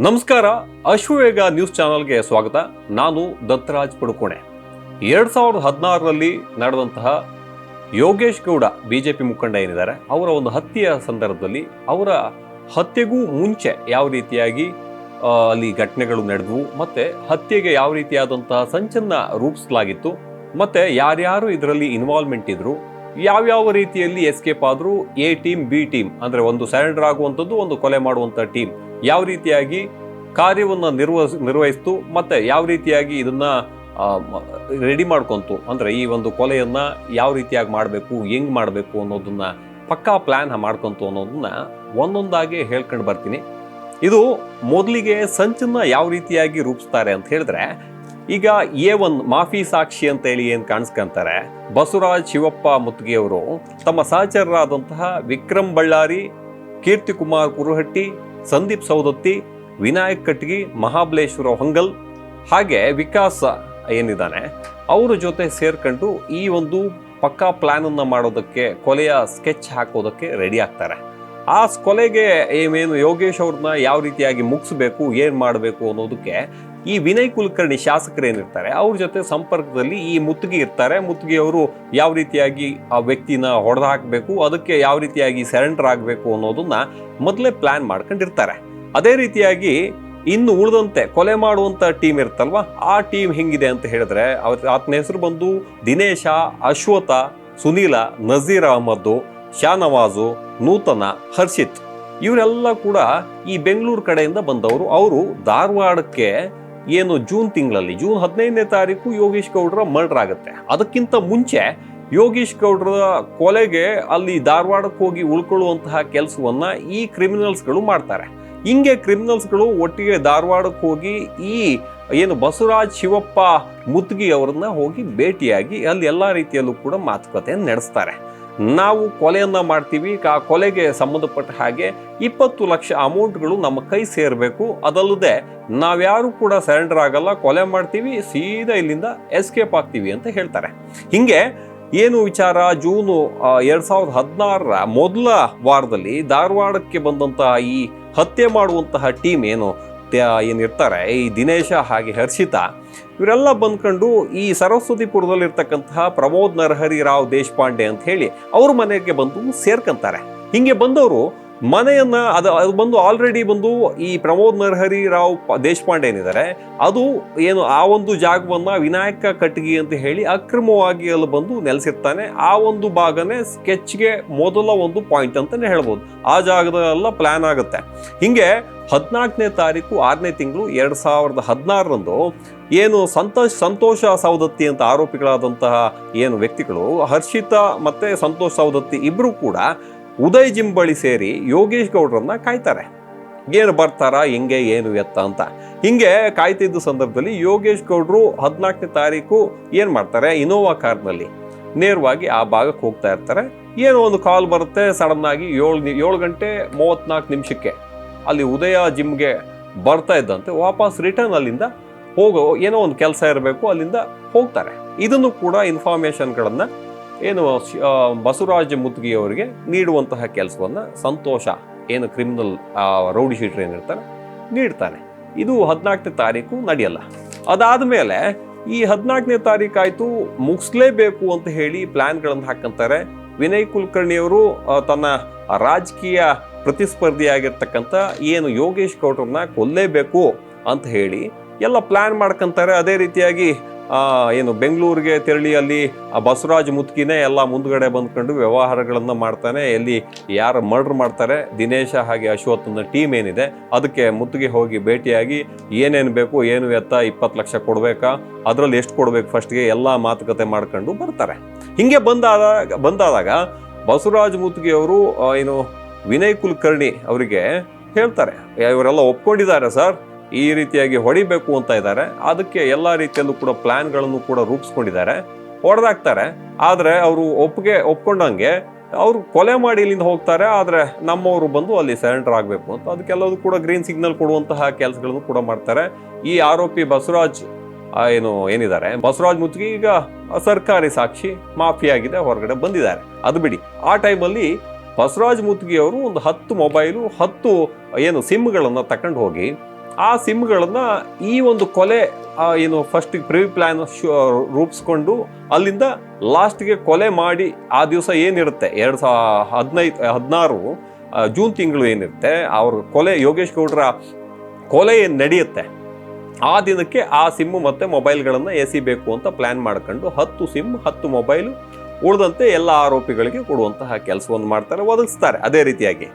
ನಮಸ್ಕಾರ. ಅಶ್ವವೇಗ ನ್ಯೂಸ್ ಚಾನಲ್ಗೆ ಸ್ವಾಗತ. ನಾನು ದತ್ತರಾಜ್ ಪಡುಕೋಣೆ. 2016ರಲ್ಲಿ ನಡೆದಂತಹ ಯೋಗೇಶ್ ಗೌಡ ಬಿಜೆಪಿ ಮುಖಂಡ ಏನಿದ್ದಾರೆ, ಅವರ ಒಂದು ಹತ್ಯೆಯ ಸಂದರ್ಭದಲ್ಲಿ ಅವರ ಹತ್ಯೆಗೂ ಮುಂಚೆ ಯಾವ ರೀತಿಯಾಗಿ ಅಲ್ಲಿ ಘಟನೆಗಳು ನಡೆದವು, ಮತ್ತೆ ಹತ್ಯೆಗೆ ಯಾವ ರೀತಿಯಾದಂತಹ ಸಂಚನ್ನ ರೂಪಿಸಲಾಗಿತ್ತು, ಮತ್ತೆ ಯಾರ್ಯಾರು ಇದರಲ್ಲಿ ಇನ್ವಾಲ್ವ್ಮೆಂಟ್ ಇದ್ರು, ಯಾವ್ಯಾವ ರೀತಿಯಲ್ಲಿ ಎಸ್ಕೇಪ್ ಆದ್ರು, ಎ ಟೀಮ್ ಬಿ ಟೀಮ್ ಅಂದ್ರೆ ಒಂದು ಸರೆಂಡರ್ ಆಗುವಂಥದ್ದು, ಒಂದು ಕೊಲೆ ಮಾಡುವಂಥ ಟೀಮ್ ಯಾವ ರೀತಿಯಾಗಿ ಕಾರ್ಯವನ್ನು ನಿರ್ವಹಿಸ್ತು, ಮತ್ತೆ ಯಾವ ರೀತಿಯಾಗಿ ಇದನ್ನ ರೆಡಿ ಮಾಡ್ಕೊಂತು, ಅಂದ್ರೆ ಈ ಒಂದು ಕೊಲೆಯನ್ನ ಯಾವ ರೀತಿಯಾಗಿ ಮಾಡಬೇಕು, ಹೆಂಗ್ ಮಾಡಬೇಕು ಅನ್ನೋದನ್ನ ಪಕ್ಕಾ ಪ್ಲಾನ್ ಮಾಡ್ಕೊಂತು ಅನ್ನೋದನ್ನ ಒಂದೊಂದಾಗಿ ಹೇಳ್ಕೊಂಡು ಬರ್ತೀನಿ. ಇದು ಮೊದಲಿಗೆ ಸಂಚನ್ನ ಯಾವ ರೀತಿಯಾಗಿ ರೂಪಿಸ್ತಾರೆ ಅಂತ ಹೇಳಿದ್ರೆ, ಈಗ A1 ಮಾಫಿ ಸಾಕ್ಷಿ ಅಂತ ಹೇಳಿ ಏನ್ ಕಾಣಿಸ್ಕೊಂತಾರೆ, ಬಸವರಾಜ್ ಶಿವಪ್ಪ ಮುತ್ತಿಗೆಯವರು ತಮ್ಮ ಸಹಚರರಾದಂತಹ ವಿಕ್ರಮ್ ಬಳ್ಳಾರಿ, ಕೀರ್ತಿ ಕುಮಾರ್ ಕುರುಹಟ್ಟಿ, ಸಂದೀಪ್ ಸೌದತ್ತಿ, ವಿನಾಯಕ್ ಕಟ್ಗಿ, ಮಹಾಬಲೇಶ್ವರ ಹೊಂಗಲ್ ಹಾಗೆ ವಿಕಾಸ್ ಏನಿದ್ದಾನೆ ಅವರ ಜೊತೆ ಸೇರ್ಕೊಂಡು ಈ ಒಂದು ಪಕ್ಕಾ ಪ್ಲಾನ್ ಅನ್ನ ಮಾಡೋದಕ್ಕೆ, ಕೊಲೆಯ ಸ್ಕೆಚ್ ಹಾಕೋದಕ್ಕೆ ರೆಡಿ ಆಗ್ತಾರೆ. ಆ ಕೊಲೆಗೆ ಏನು ಯೋಗೇಶ್ ಅವ್ರನ್ನ ಯಾವ ರೀತಿಯಾಗಿ ಮುಗಿಸ್ಬೇಕು, ಏನ್ ಮಾಡಬೇಕು ಅನ್ನೋದಕ್ಕೆ ಈ ವಿನಯ್ ಕುಲಕರ್ಣಿ ಶಾಸಕರು ಏನಿರ್ತಾರೆ ಅವ್ರ ಜೊತೆ ಸಂಪರ್ಕದಲ್ಲಿ ಈ ಮುತ್ತಿಗೆ ಇರ್ತಾರೆ. ಮುತ್ತಿಗೆ ಅವರು ಯಾವ ರೀತಿಯಾಗಿ ಆ ವ್ಯಕ್ತಿನ ಹೊಡೆದು ಹಾಕಬೇಕು, ಅದಕ್ಕೆ ಯಾವ ರೀತಿಯಾಗಿ ಸರೆಂಡರ್ ಆಗಬೇಕು ಅನ್ನೋದನ್ನ ಮೊದಲೇ ಪ್ಲಾನ್ ಮಾಡ್ಕೊಂಡಿರ್ತಾರೆ. ಅದೇ ರೀತಿಯಾಗಿ ಇನ್ನು ಉಳಿದಂತೆ ಕೊಲೆ ಮಾಡುವಂತ ಟೀಮ್ ಇರ್ತಲ್ವಾ, ಆ ಟೀಮ್ ಹೆಂಗಿದೆ ಅಂತ ಹೇಳಿದ್ರೆ, ಆತನ ಹೆಸರು ಬಂದು ದಿನೇಶ, ಅಶ್ವಥ, ಸುನೀಲ, ನಜೀರ್ ಅಹಮದ್, ಶಾನವಾಜು, ನೂತನ, ಹರ್ಷಿತ್ ಇವರೆಲ್ಲ ಕೂಡ ಈ ಬೆಂಗಳೂರು ಕಡೆಯಿಂದ ಬಂದವರು. ಅವರು ಧಾರವಾಡಕ್ಕೆ ಏನು ಜೂನ್ 15ನೇ ತಾರೀಕು ಯೋಗೇಶ್ ಗೌಡ್ರ ಮರ್ಡರ್ ಆಗುತ್ತೆ. ಅದಕ್ಕಿಂತ ಮುಂಚೆ ಯೋಗೇಶ್ ಗೌಡ್ರ ಕೊಲೆಗೆ ಅಲ್ಲಿ ಧಾರವಾಡಕ್ಕೆ ಹೋಗಿ ಉಳ್ಕೊಳ್ಳುವಂತಹ ಕೆಲಸವನ್ನ ಈ ಕ್ರಿಮಿನಲ್ಸ್ಗಳು ಮಾಡ್ತಾರೆ. ಹಿಂಗೆ ಕ್ರಿಮಿನಲ್ಸ್ಗಳು ಒಟ್ಟಿಗೆ ಧಾರವಾಡಕ್ಕೆ ಹೋಗಿ ಈ ಏನು ಬಸವರಾಜ್ ಶಿವಪ್ಪ ಮುತ್ತಿಗೆ ಅವರನ್ನ ಹೋಗಿ ಭೇಟಿಯಾಗಿ ಅಲ್ಲಿ ಎಲ್ಲಾ ರೀತಿಯಲ್ಲೂ ಕೂಡ ಮಾತುಕತೆಯನ್ನು ನಡೆಸ್ತಾರೆ. ನಾವು ಕೊಲೆಯನ್ನ ಮಾಡ್ತೀವಿ, ಆ ಕೊಲೆಗೆ ಸಂಬಂಧಪಟ್ಟ ಹಾಗೆ 20 ಲಕ್ಷ ಅಮೌಂಟ್ಗಳು ನಮ್ಮ ಕೈ ಸೇರಬೇಕು, ಅದಲ್ಲದೆ ನಾವ್ಯಾರು ಕೂಡ ಸರೆಂಡರ್ ಆಗಲ್ಲ, ಕೊಲೆ ಮಾಡ್ತೀವಿ, ಸೀದಾ ಇಲ್ಲಿಂದ ಎಸ್ಕೇಪ್ ಆಗ್ತೀವಿ ಅಂತ ಹೇಳ್ತಾರೆ. ಹಿಂಗೆ ಏನು ವಿಚಾರ, ಜೂನು 2016ರ ಮೊದಲ ವಾರದಲ್ಲಿ ಧಾರವಾಡಕ್ಕೆ ಬಂದಂತಹ ಈ ಹತ್ಯೆ ಮಾಡುವಂತಹ ಟೀಮ್ ಏನಿರ್ತಾರೆ, ಈ ದಿನೇಶ ಹಾಗೆ ಹರ್ಷಿತಾ ಇವರೆಲ್ಲ ಬಂದ್ಕೊಂಡು ಈ ಸರಸ್ವತಿಪುರದಲ್ಲಿರ್ತಕ್ಕಂತಹ ಪ್ರಮೋದ್ ನರಹರಿ ರಾವ್ ದೇಶಪಾಂಡೆ ಅಂತ ಹೇಳಿ ಅವ್ರ ಮನೆಗೆ ಬಂದು ಸೇರ್ಕೊಂತಾರೆ. ಹಿಂಗೆ ಬಂದವರು ಮನೆಯನ್ನ ಅದು ಬಂದು ಆಲ್ರೆಡಿ ಬಂದು ಈ ಪ್ರಮೋದ್ ನರಹರಿ ರಾವ್ ದೇಶಪಾಂಡೆ ಏನಿದ್ದಾರೆ, ಅದು ಏನು ಆ ಒಂದು ಜಾಗವನ್ನ ವಿನಾಯಕ ಕಟ್ಗಿ ಅಂತ ಹೇಳಿ ಅಕ್ರಮವಾಗಿ ಅಲ್ಲಿ ಬಂದು ನೆಲೆಸಿರ್ತಾನೆ. ಆ ಒಂದು ಭಾಗನೇ ಸ್ಕೆಚ್ಗೆ ಮೊದಲ ಒಂದು ಪಾಯಿಂಟ್ ಅಂತಾನೆ ಹೇಳ್ಬೋದು. ಆ ಜಾಗದಲ್ಲ ಪ್ಲಾನ್ ಆಗುತ್ತೆ. ಹಿಂಗೆ 14ನೇ ತಾರೀಕು 6ನೇ ತಿಂಗಳು 2016ರಂದು ಏನು ಸಂತೋಷ ಸೌದತ್ತಿ ಅಂತ ಆರೋಪಿಗಳಾದಂತಹ ಏನು ವ್ಯಕ್ತಿಗಳು, ಹರ್ಷಿತಾ ಮತ್ತೆ ಸಂತೋಷ್ ಸೌದತ್ತಿ ಇಬ್ರು ಕೂಡ ಉದಯ್ ಜಿಮ್ ಬಳಿ ಸೇರಿ ಯೋಗೇಶ್ ಗೌಡ್ರನ್ನ ಕಾಯ್ತಾರೆ. ಏನು ಬರ್ತಾರಾ, ಹೆಂಗೆ, ಏನು ಎತ್ತ ಅಂತ. ಹಿಂಗೆ ಕಾಯ್ತಿದ್ದ ಸಂದರ್ಭದಲ್ಲಿ ಯೋಗೇಶ್ ಗೌಡ್ರು 14ನೇ ತಾರೀಕು ಏನ್ ಮಾಡ್ತಾರೆ, ಇನೋವಾ ಕಾರ್ನಲ್ಲಿ ನೇರವಾಗಿ ಆ ಭಾಗಕ್ಕೆ ಹೋಗ್ತಾ ಇರ್ತಾರೆ. ಏನೋ ಒಂದು ಕಾಲ್ ಬರುತ್ತೆ ಸಡನ್ ಆಗಿ 7:34 ಅಲ್ಲಿ ಉದಯ ಜಿಮ್ಗೆ ಬರ್ತಾ ಇದ್ದಂತೆ ವಾಪಸ್ ರಿಟರ್ನ್ ಅಲ್ಲಿಂದ ಹೋಗೋ ಏನೋ ಒಂದು ಕೆಲಸ ಇರಬೇಕು, ಅಲ್ಲಿಂದ ಹೋಗ್ತಾರೆ. ಇದನ್ನು ಕೂಡ ಇನ್ಫಾರ್ಮೇಶನ್ಗಳನ್ನ ಏನು ಬಸವರಾಜ ಮುತ್ತಿಗೆ ಅವರಿಗೆ ನೀಡುವಂತಹ ಕೆಲಸವನ್ನ ಸಂತೋಷ ಏನು ಕ್ರಿಮಿನಲ್ ರೌಡಿ ಶೀಟರ್ ಏನಿರ್ತಾರೆ ನೀಡ್ತಾನೆ. ಇದು 14ನೇ ತಾರೀಕು ನಡೆಯಲ್ಲ. ಅದಾದ್ಮೇಲೆ ಈ 14ನೇ ತಾರೀಕು ಆಯ್ತು, ಮುಗಿಸ್ಲೇಬೇಕು ಅಂತ ಹೇಳಿ ಪ್ಲಾನ್ಗಳನ್ನು ಹಾಕಂತಾರೆ. ವಿನಯ್ ಕುಲಕರ್ಣಿಯವರು ತನ್ನ ರಾಜಕೀಯ ಪ್ರತಿಸ್ಪರ್ಧಿಯಾಗಿರ್ತಕ್ಕಂಥ ಏನು ಯೋಗೇಶ್ ಗೌಡ್ರನ್ನ ಕೊಲ್ಲೇಬೇಕು ಅಂತ ಹೇಳಿ ಎಲ್ಲ ಪ್ಲಾನ್ ಮಾಡ್ಕೊಂತಾರೆ. ಅದೇ ರೀತಿಯಾಗಿ ಏನು ಬೆಂಗಳೂರಿಗೆ ತೆರಳಿ ಅಲ್ಲಿ ಬಸವರಾಜ್ ಮುತ್ತಿಗೆನೇ ಎಲ್ಲ ಮುಂದ್ಗಡೆ ಬಂದ್ಕೊಂಡು ವ್ಯವಹಾರಗಳನ್ನ ಮಾಡ್ತಾನೆ. ಎಲ್ಲಿ ಯಾರು ಮರ್ಡರ್ ಮಾಡ್ತಾರೆ, ದಿನೇಶ ಹಾಗೆ ಅಶ್ವತ್ಥನ ಟೀಮ್ ಏನಿದೆ ಅದಕ್ಕೆ ಮುತ್ತಿಗೆ ಹೋಗಿ ಭೇಟಿಯಾಗಿ ಏನೇನು ಬೇಕು, ಏನು ಎತ್ತ, 20 ಲಕ್ಷ ಕೊಡ್ಬೇಕಾ, ಅದರಲ್ಲಿ ಎಷ್ಟು ಕೊಡ್ಬೇಕು ಫಸ್ಟ್ಗೆ ಎಲ್ಲ ಮಾತುಕತೆ ಮಾಡ್ಕೊಂಡು ಬರ್ತಾರೆ. ಹಿಂಗೆ ಬಂದಾದಾಗ ಬಸವರಾಜ್ ಮುತ್ತಿಗೆ ಅವರು ಏನು ವಿನಯ್ ಕುಲಕರ್ಣಿ ಅವರಿಗೆ ಹೇಳ್ತಾರೆ, ಇವರೆಲ್ಲ ಒಪ್ಕೊಂಡಿದ್ದಾರೆ ಸರ್, ಈ ರೀತಿಯಾಗಿ ಹೊಡಿಬೇಕು ಅಂತ ಇದ್ದಾರೆ, ಅದಕ್ಕೆ ಎಲ್ಲ ರೀತಿಯಲ್ಲೂ ಕೂಡ ಪ್ಲಾನ್ಗಳನ್ನು ಕೂಡ ರೂಪಿಸ್ಕೊಂಡಿದ್ದಾರೆ, ಹೊಡೆದಾಕ್ತಾರೆ. ಆದರೆ ಅವರು ಒಪ್ಕೊಂಡಂಗೆ ಅವರು ಕೊಲೆ ಮಾಡಿ ಇಲ್ಲಿಂದ ಹೋಗ್ತಾರೆ. ಆದರೆ ನಮ್ಮವರು ಬಂದು ಅಲ್ಲಿ ಸರೆಂಡರ್ ಆಗಬೇಕು ಅಂತ ಅದಕ್ಕೆಲ್ಲದೂ ಕೂಡ ಗ್ರೀನ್ ಸಿಗ್ನಲ್ ಕೊಡುವಂತಹ ಕೆಲಸಗಳನ್ನು ಕೂಡ ಮಾಡ್ತಾರೆ. ಈ ಆರೋಪಿ ಬಸವರಾಜ್ ಏನಿದ್ದಾರೆ, ಬಸವರಾಜ್ ಮುತ್ತಿಗೆ ಈಗ ಸರ್ಕಾರಿ ಸಾಕ್ಷಿ ಮಾಫಿ ಆಗಿದೆ, ಹೊರಗಡೆ ಬಂದಿದ್ದಾರೆ. ಅದು ಬಿಡಿ, ಆ ಟೈಮಲ್ಲಿ ಬಸವರಾಜ್ ಮುತ್ತಿಗೆ ಅವರು ಒಂದು 10 ಮೊಬೈಲು 10 ಸಿಮ್ಗಳನ್ನು ತಕೊಂಡು ಹೋಗಿ ಆ ಸಿಮ್ಗಳನ್ನ ಈ ಒಂದು ಕೊಲೆ ಏನು ಫಸ್ಟ್ ಪ್ರೀ ಪ್ಲಾನ್ ರೂಪಿಸ್ಕೊಂಡು ಅಲ್ಲಿಂದ ಲಾಸ್ಟ್ಗೆ ಕೊಲೆ ಮಾಡಿ ಆ ದಿವಸ ಏನಿರುತ್ತೆ 2016 ಜೂನ್ ತಿಂಗಳು ಏನಿರುತ್ತೆ ಅವ್ರ ಕೊಲೆ ಯೋಗೇಶ್ ಗೌಡ್ರ ಕೊಲೆ ಏನು ನಡೆಯುತ್ತೆ ಆ ದಿನಕ್ಕೆ ಆ ಸಿಮ್ಮು ಮತ್ತು ಮೊಬೈಲ್ಗಳನ್ನು ಎಸಿಬೇಕು ಅಂತ ಪ್ಲ್ಯಾನ್ ಮಾಡ್ಕೊಂಡು 10 ಸಿಮ್ 10 ಮೊಬೈಲು ಉಳಿದಂತೆ ಎಲ್ಲ ಆರೋಪಿಗಳಿಗೆ ಕೊಡುವಂತಹ ಕೆಲಸವನ್ನು ಮಾಡ್ತಾರೆ, ಒದಗಿಸ್ತಾರೆ. ಅದೇ ರೀತಿಯಾಗಿ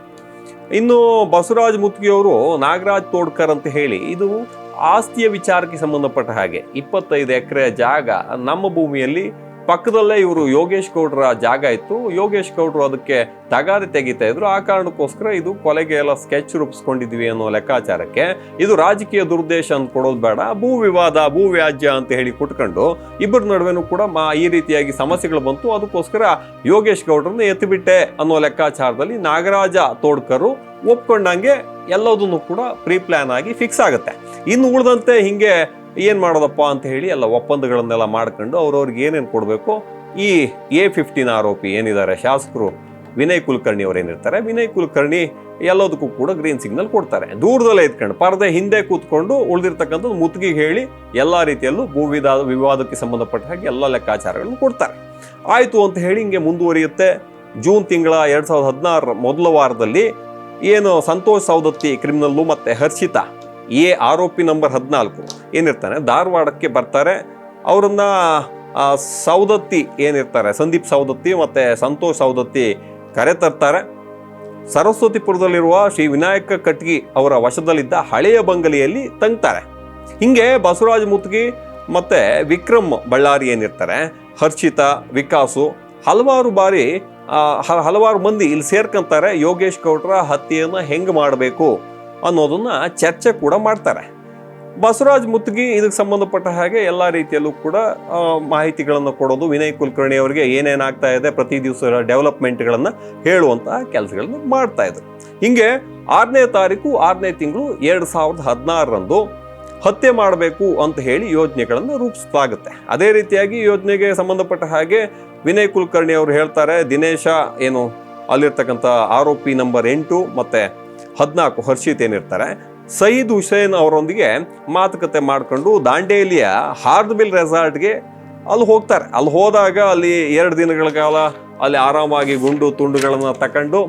ಇನ್ನು ಬಸವರಾಜ ಮುತ್ಗಿಯವರು ನಾಗರಾಜ್ ತೋಡ್ಕರ್ ಅಂತ ಹೇಳಿ ಇದು ಆಸ್ತಿಯ ವಿಚಾರಕ್ಕೆ ಸಂಬಂಧಪಟ್ಟ ಹಾಗೆ 25 ಎಕರೆ ಜಾಗ ನಮ್ಮ ಭೂಮಿಯಲ್ಲಿ ಪಕ್ಕದಲ್ಲೇ ಇವರು ಯೋಗೇಶ್ ಗೌಡ್ರ ಜಾಗ ಇತ್ತು. ಯೋಗೇಶ್ ಗೌಡ್ರು ಅದಕ್ಕೆ ತಗಾದೆ ತೆಗಿತಾ ಇದ್ರು. ಆ ಕಾರಣಕ್ಕೋಸ್ಕರ ಇದು ಕೊಲೆಗೆ ಎಲ್ಲ ಸ್ಕೆಚ್ ರೂಪಿಸ್ಕೊಂಡಿದ್ವಿ ಅನ್ನೋ ಲೆಕ್ಕಾಚಾರಕ್ಕೆ ಇದು ರಾಜಕೀಯ ದುರುದ್ದೇಶ ಅಂತ ಕೊಡೋದು ಬೇಡ, ಭೂ ವಿವಾದ ಭೂ ವ್ಯಾಜ್ಯ ಅಂತ ಹೇಳಿ ಕುಟ್ಕೊಂಡು ಇಬ್ಬರ ನಡುವೆನೂ ಕೂಡ ಈ ರೀತಿಯಾಗಿ ಸಮಸ್ಯೆಗಳು ಬಂತು. ಅದಕ್ಕೋಸ್ಕರ ಯೋಗೇಶ್ ಗೌಡ್ರನ್ನ ಎತ್ತಿಬಿಟ್ಟೆ ಅನ್ನೋ ಲೆಕ್ಕಾಚಾರದಲ್ಲಿ ನಾಗರಾಜ ತೋಡ್ಕರು ಒಪ್ಕೊಂಡಂಗೆ ಎಲ್ಲದನ್ನು ಕೂಡ ಪ್ರೀ ಪ್ಲಾನ್ ಆಗಿ ಫಿಕ್ಸ್ ಆಗುತ್ತೆ. ಇನ್ನು ಉಳಿದಂತೆ ಹಿಂಗೆ ಏನು ಮಾಡೋದಪ್ಪ ಅಂತ ಹೇಳಿ ಎಲ್ಲ ಒಪ್ಪಂದಗಳನ್ನೆಲ್ಲ ಮಾಡ್ಕೊಂಡು ಅವ್ರವ್ರಿಗೆ ಏನೇನು ಕೊಡಬೇಕು ಈ A15 ಆರೋಪಿ ಏನಿದ್ದಾರೆ ಶಾಸಕರು ವಿನಯ್ ಕುಲಕರ್ಣಿ ಅವ್ರು ಏನಿರ್ತಾರೆ, ವಿನಯ್ ಕುಲಕರ್ಣಿ ಎಲ್ಲದಕ್ಕೂ ಕೂಡ ಗ್ರೀನ್ ಸಿಗ್ನಲ್ ಕೊಡ್ತಾರೆ. ದೂರದಲ್ಲೇ ಇದ್ಕೊಂಡು ಪರದೆ ಹಿಂದೆ ಕೂತ್ಕೊಂಡು ಉಳಿದಿರ್ತಕ್ಕಂಥದ್ದು ಮುತ್ತಿಗೆ ಹೇಳಿ ಎಲ್ಲ ರೀತಿಯಲ್ಲೂ ಭೂ ವಿವಾದಕ್ಕೆ ಸಂಬಂಧಪಟ್ಟ ಹಾಗೆ ಎಲ್ಲ ಲೆಕ್ಕಾಚಾರಗಳನ್ನು ಕೊಡ್ತಾರೆ. ಆಯಿತು ಅಂತ ಹೇಳಿ ಹಿಂಗೆ ಮುಂದುವರಿಯುತ್ತೆ. ಜೂನ್ ತಿಂಗಳ 2016 ಮೊದಲ ವಾರದಲ್ಲಿ ಏನು ಸಂತೋಷ್ ಸೌದತ್ತಿ ಕ್ರಿಮಿನಲ್ಲು ಮತ್ತು ಹರ್ಷಿತಾ ಆರೋಪಿ ನಂಬರ್ 14 ಏನಿರ್ತಾನೆ ಧಾರವಾಡಕ್ಕೆ ಬರ್ತಾರೆ. ಅವರನ್ನ ಸೌದತ್ತಿ ಏನಿರ್ತಾರೆ ಸಂದೀಪ್ ಸೌದತ್ತಿ ಮತ್ತು ಸಂತೋಷ್ ಸೌದತ್ತಿ ಕರೆತರ್ತಾರೆ. ಸರಸ್ವತಿಪುರದಲ್ಲಿರುವ ಶ್ರೀ ವಿನಾಯಕ ಕಟ್ಗಿ ಅವರ ವಶದಲ್ಲಿದ್ದ ಹಳೆಯ ಬಂಗಲೆಯಲ್ಲಿ ತಂಗ್ತಾರೆ. ಹಿಂಗೆ ಬಸವರಾಜ ಮುತ್ಗಿ ಮತ್ತು ವಿಕ್ರಮ್ ಬಳ್ಳಾರಿ ಏನಿರ್ತಾರೆ, ಹರ್ಷಿತಾ, ವಿಕಾಸು ಹಲವಾರು ಮಂದಿ ಇಲ್ಲಿ ಸೇರ್ಕೊಂತಾರೆ. ಯೋಗೇಶ್ ಗೌಡ್ರ ಹತ್ಯೆಯನ್ನು ಹೆಂಗೆ ಮಾಡಬೇಕು ಅನ್ನೋದನ್ನ ಚರ್ಚೆ ಕೂಡ ಮಾಡ್ತಾರೆ. ಬಸವರಾಜ್ ಮುತ್ಗಿ ಇದಕ್ಕೆ ಸಂಬಂಧಪಟ್ಟ ಹಾಗೆ ಎಲ್ಲ ರೀತಿಯಲ್ಲೂ ಕೂಡ ಮಾಹಿತಿಗಳನ್ನು ಕೊಡೋದು, ವಿನಯ್ ಕುಲಕರ್ಣಿ ಅವರಿಗೆ ಏನೇನಾಗ್ತಾ ಇದೆ ಪ್ರತಿ ದಿವಸ ಡೆವಲಪ್ಮೆಂಟ್ಗಳನ್ನು ಹೇಳುವಂತಹ ಕೆಲಸಗಳನ್ನು ಮಾಡ್ತಾ ಇದ್ರು. ಹಿಂಗೆ 6ನೇ ತಾರೀಕು 6ನೇ ತಿಂಗಳು 2016 ಹತ್ಯೆ ಮಾಡಬೇಕು ಅಂತ ಹೇಳಿ ಯೋಜನೆಗಳನ್ನು ರೂಪಿಸಲಾಗುತ್ತೆ. ಅದೇ ರೀತಿಯಾಗಿ ಯೋಜನೆಗೆ ಸಂಬಂಧಪಟ್ಟ ಹಾಗೆ ವಿನಯ್ ಕುಲಕರ್ಣಿ ಅವರು ಹೇಳ್ತಾರೆ, ದಿನೇಶ ಏನು ಅಲ್ಲಿರ್ತಕ್ಕಂಥ ಆರೋಪಿ ನಂಬರ್ 8 ಮತ್ತು 14 ಹರ್ಷಿತ್ ಏನಿರ್ತಾರೆ, ಸಯೀದ್ ಹುಸೇನ್ ಅವರೊಂದಿಗೆ ಮಾತುಕತೆ ಮಾಡಿಕೊಂಡು ದಾಂಡೇಲಿಯ ಹಾರ್ದ್ಬಿಲ್ ರೆಸಾರ್ಟ್ಗೆ ಅಲ್ಲಿ ಹೋಗ್ತಾರೆ. ಅಲ್ಲಿ ಹೋದಾಗ ಅಲ್ಲಿ 2 ದಿನಗಳ ಕಾಲ ಅಲ್ಲಿ ಆರಾಮಾಗಿ ಗುಂಡು ತುಂಡುಗಳನ್ನು ತಗೊಂಡು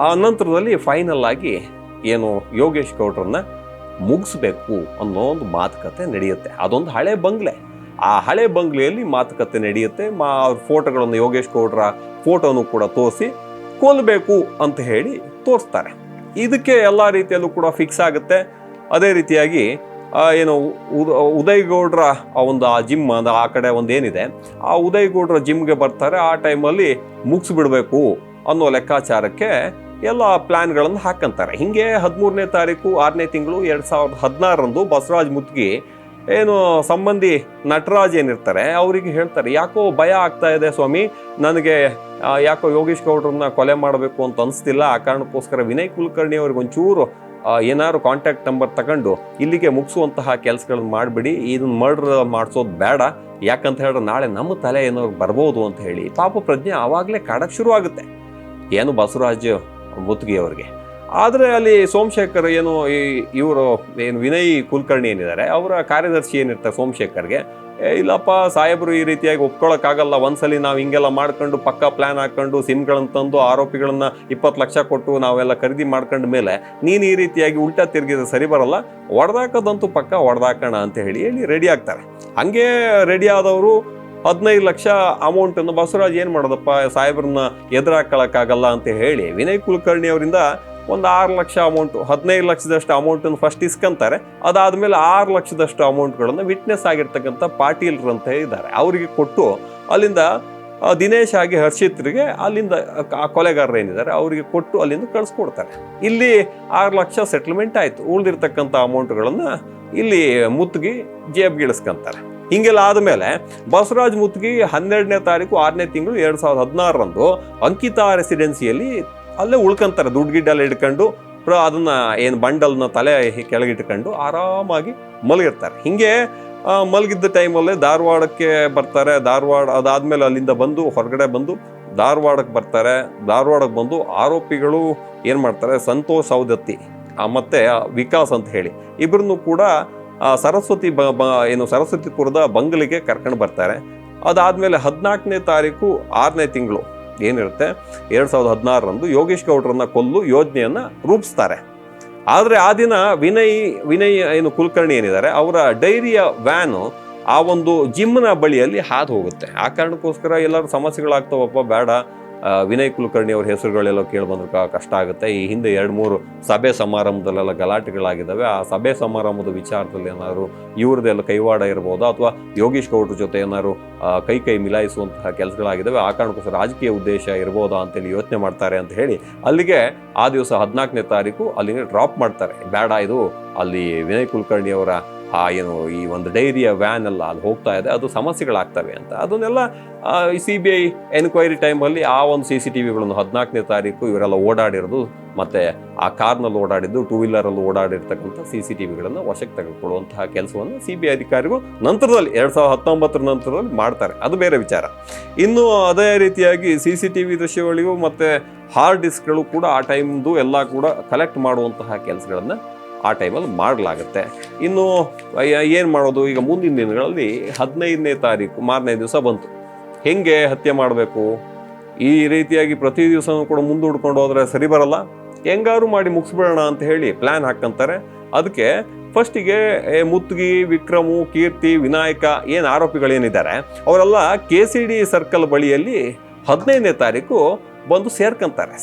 ಆ ನಂತರದಲ್ಲಿ ಫೈನಲ್ ಆಗಿ ಏನು ಯೋಗೇಶ್ ಗೌಡ್ರನ್ನ ಮುಗಿಸ್ಬೇಕು ಅನ್ನೋ ಒಂದು ಮಾತುಕತೆ ನಡೆಯುತ್ತೆ. ಅದೊಂದು ಹಳೆ ಬಂಗ್ಲೆ, ಆ ಹಳೆ ಬಂಗ್ಲೆಯಲ್ಲಿ ಮಾತುಕತೆ ನಡೆಯುತ್ತೆ. ಫೋಟೋಗಳನ್ನು ಯೋಗೇಶ್ ಗೌಡ್ರ ಫೋಟೋನು ಕೂಡ ತೋರಿಸಿ ಕೊಲ್ಲಬೇಕು ಅಂತ ಹೇಳಿ ತೋರಿಸ್ತಾರೆ. ಇದಕ್ಕೆ ಎಲ್ಲ ರೀತಿಯಲ್ಲೂ ಕೂಡ ಫಿಕ್ಸ್ ಆಗುತ್ತೆ. ಅದೇ ರೀತಿಯಾಗಿ ಏನು ಉದಯ್ ಗೌಡ್ರ ಒಂದು ಆ ಜಿಮ್ ಆ ಕಡೆ ಒಂದು ಏನಿದೆ ಆ ಉದಯ್ ಗೌಡ್ರ ಜಿಮ್ಗೆ ಬರ್ತಾರೆ. ಆ ಟೈಮಲ್ಲಿ ಮುಗಿಸ್ಬಿಡ್ಬೇಕು ಅನ್ನೋ ಲೆಕ್ಕಾಚಾರಕ್ಕೆ ಎಲ್ಲ ಪ್ಲ್ಯಾನ್ಗಳನ್ನು ಹಾಕಂತಾರೆ. ಹಿಂಗೆ 13ನೇ ತಾರೀಕು 6ನೇ ತಿಂಗಳು 2016 ಬಸವರಾಜ್ ಮುತ್ಗಿ ಏನು ಸಂಬಂಧಿ ನಟರಾಜ್ ಏನಿರ್ತಾರೆ ಅವರಿಗೆ ಹೇಳ್ತಾರೆ, ಯಾಕೋ ಭಯ ಆಗ್ತಾ ಇದೆ ಸ್ವಾಮಿ, ನನಗೆ ಯಾಕೋ ಯೋಗೇಶ್ ಗೌಡ್ರನ್ನ ಕೊಲೆ ಮಾಡಬೇಕು ಅಂತ ಅನಿಸ್ತಿಲ್ಲ. ಆ ಕಾರಣಕ್ಕೋಸ್ಕರ ವಿನಯ್ ಕುಲಕರ್ಣಿ ಅವ್ರಿಗೆ ಒಂಚೂರು ಏನಾದ್ರು ಕಾಂಟ್ಯಾಕ್ಟ್ ನಂಬರ್ ತಗೊಂಡು ಇಲ್ಲಿಗೆ ಮುಗಿಸುವಂತಹ ಕೆಲಸಗಳನ್ನ ಮಾಡಿಬಿಡಿ, ಇದನ್ನ ಮರ್ಡರ್ ಮಾಡಿಸೋದು ಬೇಡ, ಯಾಕಂತ ಹೇಳಿದ್ರೆ ನಾಳೆ ನಮ್ಮ ತಲೆ ಏನೋ ಬರ್ಬೋದು ಅಂತ ಹೇಳಿ ಪಾಪ ಪ್ರಜ್ಞೆ ಆವಾಗಲೇ ಕಾಡಕ್ಕೆ ಶುರು ಆಗುತ್ತೆ ಏನು ಬಸವರಾಜ್ ಮುತ್ಗಿ ಅವರಿಗೆ. ಆದರೆ ಅಲ್ಲಿ ಸೋಮಶೇಖರ್ ಇವರು ವಿನಯ್ ಕುಲಕರ್ಣಿ ಏನಿದ್ದಾರೆ ಅವರ ಕಾರ್ಯದರ್ಶಿ ಏನಿರ್ತಾರೆ ಸೋಮಶೇಖರ್ಗೆ, ಇಲ್ಲಪ್ಪ ಸಾಹೇಬರು ಈ ರೀತಿಯಾಗಿ ಒಪ್ಕೊಳ್ಳೋಕ್ಕಾಗಲ್ಲ, ಒಂದ್ಸಲಿ ನಾವು ಹಿಂಗೆಲ್ಲ ಮಾಡ್ಕೊಂಡು ಪಕ್ಕಾ ಪ್ಲ್ಯಾನ್ ಹಾಕ್ಕೊಂಡು ಸಿಮ್ಗಳನ್ನು ತಂದು ಆರೋಪಿಗಳನ್ನು 20 ಲಕ್ಷ ಕೊಟ್ಟು ನಾವೆಲ್ಲ ಖರೀದಿ ಮಾಡ್ಕೊಂಡ ಮೇಲೆ ನೀನು ಈ ರೀತಿಯಾಗಿ ಉಲ್ಟಾ ತಿರುಗಿದ್ರೆ ಸರಿ ಬರಲ್ಲ, ಹೊಡೆದಾಕೋದಂತೂ ಪಕ್ಕ ಹೊಡೆದಾಕೋಣ ಅಂತ ಹೇಳಿ ರೆಡಿ ಆಗ್ತಾರೆ. ಹಾಗೆ ರೆಡಿ ಆದವರು 15 ಲಕ್ಷ ಅಮೌಂಟನ್ನು ಬಸವರಾಜ್ ಏನು ಮಾಡೋದಪ್ಪ ಸಾಹೇಬ್ರನ್ನ ಎದುರಾಕೊಳ್ಳೋಕ್ಕಾಗಲ್ಲ ಅಂತ ಹೇಳಿ ವಿನಯ್ ಕುಲಕರ್ಣಿ ಅವರಿಂದ ಒಂದು 6 ಲಕ್ಷ ಅಮೌಂಟು 15 ಲಕ್ಷದಷ್ಟು ಅಮೌಂಟನ್ನು ಫಸ್ಟ್ ಇಸ್ಕೊಂತಾರೆ. ಅದಾದಮೇಲೆ 6 ಲಕ್ಷದಷ್ಟು ಅಮೌಂಟ್ಗಳನ್ನು ವಿಟ್ನೆಸ್ ಆಗಿರ್ತಕ್ಕಂಥ ಪಾಟೀಲ್ರಂತ ಇದ್ದಾರೆ ಅವರಿಗೆ ಕೊಟ್ಟು ಅಲ್ಲಿಂದ ದಿನೇಶ್ ಆಗಿ ಹರ್ಷಿತ್ರಿಗೆ ಅಲ್ಲಿಂದ ಕೊಲೆಗಾರರು ಏನಿದ್ದಾರೆ ಅವರಿಗೆ ಕೊಟ್ಟು ಅಲ್ಲಿಂದ ಕಳಿಸ್ಕೊಡ್ತಾರೆ. ಇಲ್ಲಿ 6 ಲಕ್ಷ ಸೆಟ್ಲ್ಮೆಂಟ್ ಆಯಿತು. ಉಳಿದಿರ್ತಕ್ಕಂಥ ಅಮೌಂಟ್ಗಳನ್ನು ಇಲ್ಲಿ ಮುತ್ಗಿ ಜೇಬ್ಗಿಳಿಸ್ಕೊಂತಾರೆ. ಹಿಂಗೆಲ್ಲ ಆದಮೇಲೆ ಬಸವರಾಜ್ ಮುತ್ಗಿ 12ನೇ ತಾರೀಕು 6ನೇ ತಿಂಗಳು 2016 ಅಂಕಿತಾ ರೆಸಿಡೆನ್ಸಿಯಲ್ಲಿ ಅಲ್ಲೇ ಉಳ್ಕೊಂತಾರೆ. ದುಡ್ಡು ಗಿಡ್ಡೆಲ್ಲ ಇಟ್ಕೊಂಡು ಅದನ್ನ ಏನು ಬಂಡಲ್ನ ತಲೆ ಕೆಳಗಿಟ್ಕೊಂಡು ಆರಾಮಾಗಿ ಮಲಗಿರ್ತಾರೆ. ಹಿಂಗೆ ಮಲಗಿದ್ದ ಟೈಮಲ್ಲೇ ಧಾರವಾಡಕ್ಕೆ ಬರ್ತಾರೆ. ಅದಾದ್ಮೇಲೆ ಅಲ್ಲಿಂದ ಬಂದು ಹೊರಗಡೆ ಬಂದು ಧಾರವಾಡಕ್ಕೆ ಬರ್ತಾರೆ. ಧಾರವಾಡಕ್ಕೆ ಬಂದು ಆರೋಪಿಗಳು ಏನು ಮಾಡ್ತಾರೆ, ಸಂತೋಷ್ ಸೌದತ್ತಿ ಮತ್ತೆ ವಿಕಾಸ್ ಅಂತ ಹೇಳಿ ಇಬ್ಬರನ್ನು ಕೂಡ ಸರಸ್ವತಿ ಸರಸ್ವತಿಪುರದ ಬಂಗಲಿಗೆ ಕರ್ಕೊಂಡು ಬರ್ತಾರೆ. ಅದಾದಮೇಲೆ 14ನೇ ತಾರೀಕು 6ನೇ ತಿಂಗಳು ಏನಿರುತ್ತೆ 2016ರಂದು ಯೋಗೇಶ್ ಗೌಡ್ರನ್ನ ಕೊಲ್ಲು ಯೋಜನೆಯನ್ನು ರೂಪಿಸ್ತಾರೆ. ಆದರೆ ಆ ದಿನ ವಿನಯ್ ಕುಲಕರ್ಣಿ ಏನಿದ್ದಾರೆ ಅವರ ಡೈರಿಯ ವ್ಯಾನು ಆ ಒಂದು ಜಿಮ್ನ ಬಳಿಯಲ್ಲಿ ಹಾದು ಹೋಗುತ್ತೆ. ಆ ಕಾರಣಕ್ಕೋಸ್ಕರ ಎಲ್ಲರೂ ಸಮಸ್ಯೆಗಳಾಗ್ತಾವಪ್ಪ, ಬೇಡ ವಿನಯ್ ಕುಲಕರ್ಣಿ ಅವ್ರ ಹೆಸರುಗಳೆಲ್ಲ ಕೇಳಿಬಂದ್ರೆ ಕಷ್ಟ ಆಗುತ್ತೆ. ಈ ಹಿಂದೆ 2-3 ಸಭೆ ಸಮಾರಂಭದಲ್ಲೆಲ್ಲ ಗಲಾಟೆಗಳಾಗಿದ್ದಾವೆ. ಆ ಸಭೆ ಸಮಾರಂಭದ ವಿಚಾರದಲ್ಲಿ ಏನಾದ್ರು ಇವ್ರದ್ದೆಲ್ಲ ಕೈವಾಡ ಇರ್ಬೋದು, ಅಥವಾ ಯೋಗೇಶ್ ಗೌಡ್ರ ಜೊತೆ ಏನಾದ್ರು ಕೈ ಮಿಲಾಯಿಸುವಂತಹ ಕೆಲಸಗಳಾಗಿದ್ದಾವೆ. ಆ ಕಾರಣಕ್ಕೋಸ್ಕರ ರಾಜಕೀಯ ಉದ್ದೇಶ ಇರ್ಬೋದಾ ಅಂತೇಳಿ ಯೋಚನೆ ಮಾಡ್ತಾರೆ ಅಂತ ಹೇಳಿ ಅಲ್ಲಿಗೆ ಆ ದಿವಸ 14ನೇ ತಾರೀಕು ಅಲ್ಲಿಗೆ ಡ್ರಾಪ್ ಮಾಡ್ತಾರೆ. ಬೇಡ, ಇದು ಅಲ್ಲಿ ವಿನಯ್ ಕುಲಕರ್ಣಿ ಅವರ ಈ ಒಂದು ಡೈರಿಯ ವ್ಯಾನ್ ಎಲ್ಲ ಅಲ್ಲಿ ಹೋಗ್ತಾ ಇದೆ, ಅದು ಸಮಸ್ಯೆಗಳಾಗ್ತವೆ ಅಂತ. ಅದನ್ನೆಲ್ಲ ಈ CBI ಎನ್ಕ್ವೈರಿ ಟೈಮಲ್ಲಿ ಆ ಒಂದು CCTVಗಳನ್ನು 14ನೇ ತಾರೀಕು ಇವರೆಲ್ಲ ಓಡಾಡಿರೋದು, ಮತ್ತೆ ಆ ಕಾರ್ನಲ್ಲಿ ಓಡಾಡಿದ್ದು, 2 ವೀಲರಲ್ಲಿ ಓಡಾಡಿರ್ತಕ್ಕಂಥ CCTVಗಳನ್ನು ವಶಕ್ಕೆ ತೆಗೆದುಕೊಳ್ಳುವಂತಹ ಕೆಲಸವನ್ನು CBI ಅಧಿಕಾರಿಗಳು ನಂತರದಲ್ಲಿ 2019 ನಂತರದಲ್ಲಿ ಮಾಡ್ತಾರೆ. ಅದು ಬೇರೆ ವಿಚಾರ. ಇನ್ನು ಅದೇ ರೀತಿಯಾಗಿ CCTV ದೃಶ್ಯಗಳಿಗೂ ಮತ್ತೆ ಹಾರ್ಡ್ ಡಿಸ್ಕ್ಗಳು ಕೂಡ ಆ ಟೈಮ್ದು ಎಲ್ಲ ಕೂಡ ಕಲೆಕ್ಟ್ ಮಾಡುವಂತಹ ಕೆಲಸಗಳನ್ನು ಆ ಟೈಮಲ್ಲಿ ಮಾಡಲಾಗುತ್ತೆ. ಇನ್ನು ಏನು ಮಾಡೋದು, ಈಗ ಮುಂದಿನ ದಿನಗಳಲ್ಲಿ 15ನೇ ತಾರೀಕು ಮಾರನೇ ದಿವಸ ಬಂತು. ಹೆಂಗೆ ಹತ್ಯೆ ಮಾಡಬೇಕು, ಈ ರೀತಿಯಾಗಿ ಪ್ರತಿ ದಿವಸನೂ ಕೂಡ ಮುಂದೂಡ್ಕೊಂಡು ಹೋದರೆ ಸರಿ ಬರಲ್ಲ, ಹೆಂಗಾರು ಮಾಡಿ ಮುಗಿಸ್ಬಿಡೋಣ ಅಂತ ಹೇಳಿ ಪ್ಲ್ಯಾನ್ ಹಾಕ್ಕಂತಾರೆ. ಅದಕ್ಕೆ ಫಸ್ಟಿಗೆ ಮುತ್ಗಿ, ವಿಕ್ರಮು, ಕೀರ್ತಿ, ವಿನಾಯಕ ಏನು ಆರೋಪಿಗಳೇನಿದ್ದಾರೆ ಅವರೆಲ್ಲ KCD ಸರ್ಕಲ್ ಬಳಿಯಲ್ಲಿ 15ನೇ ತಾರೀಕು ಬಂದು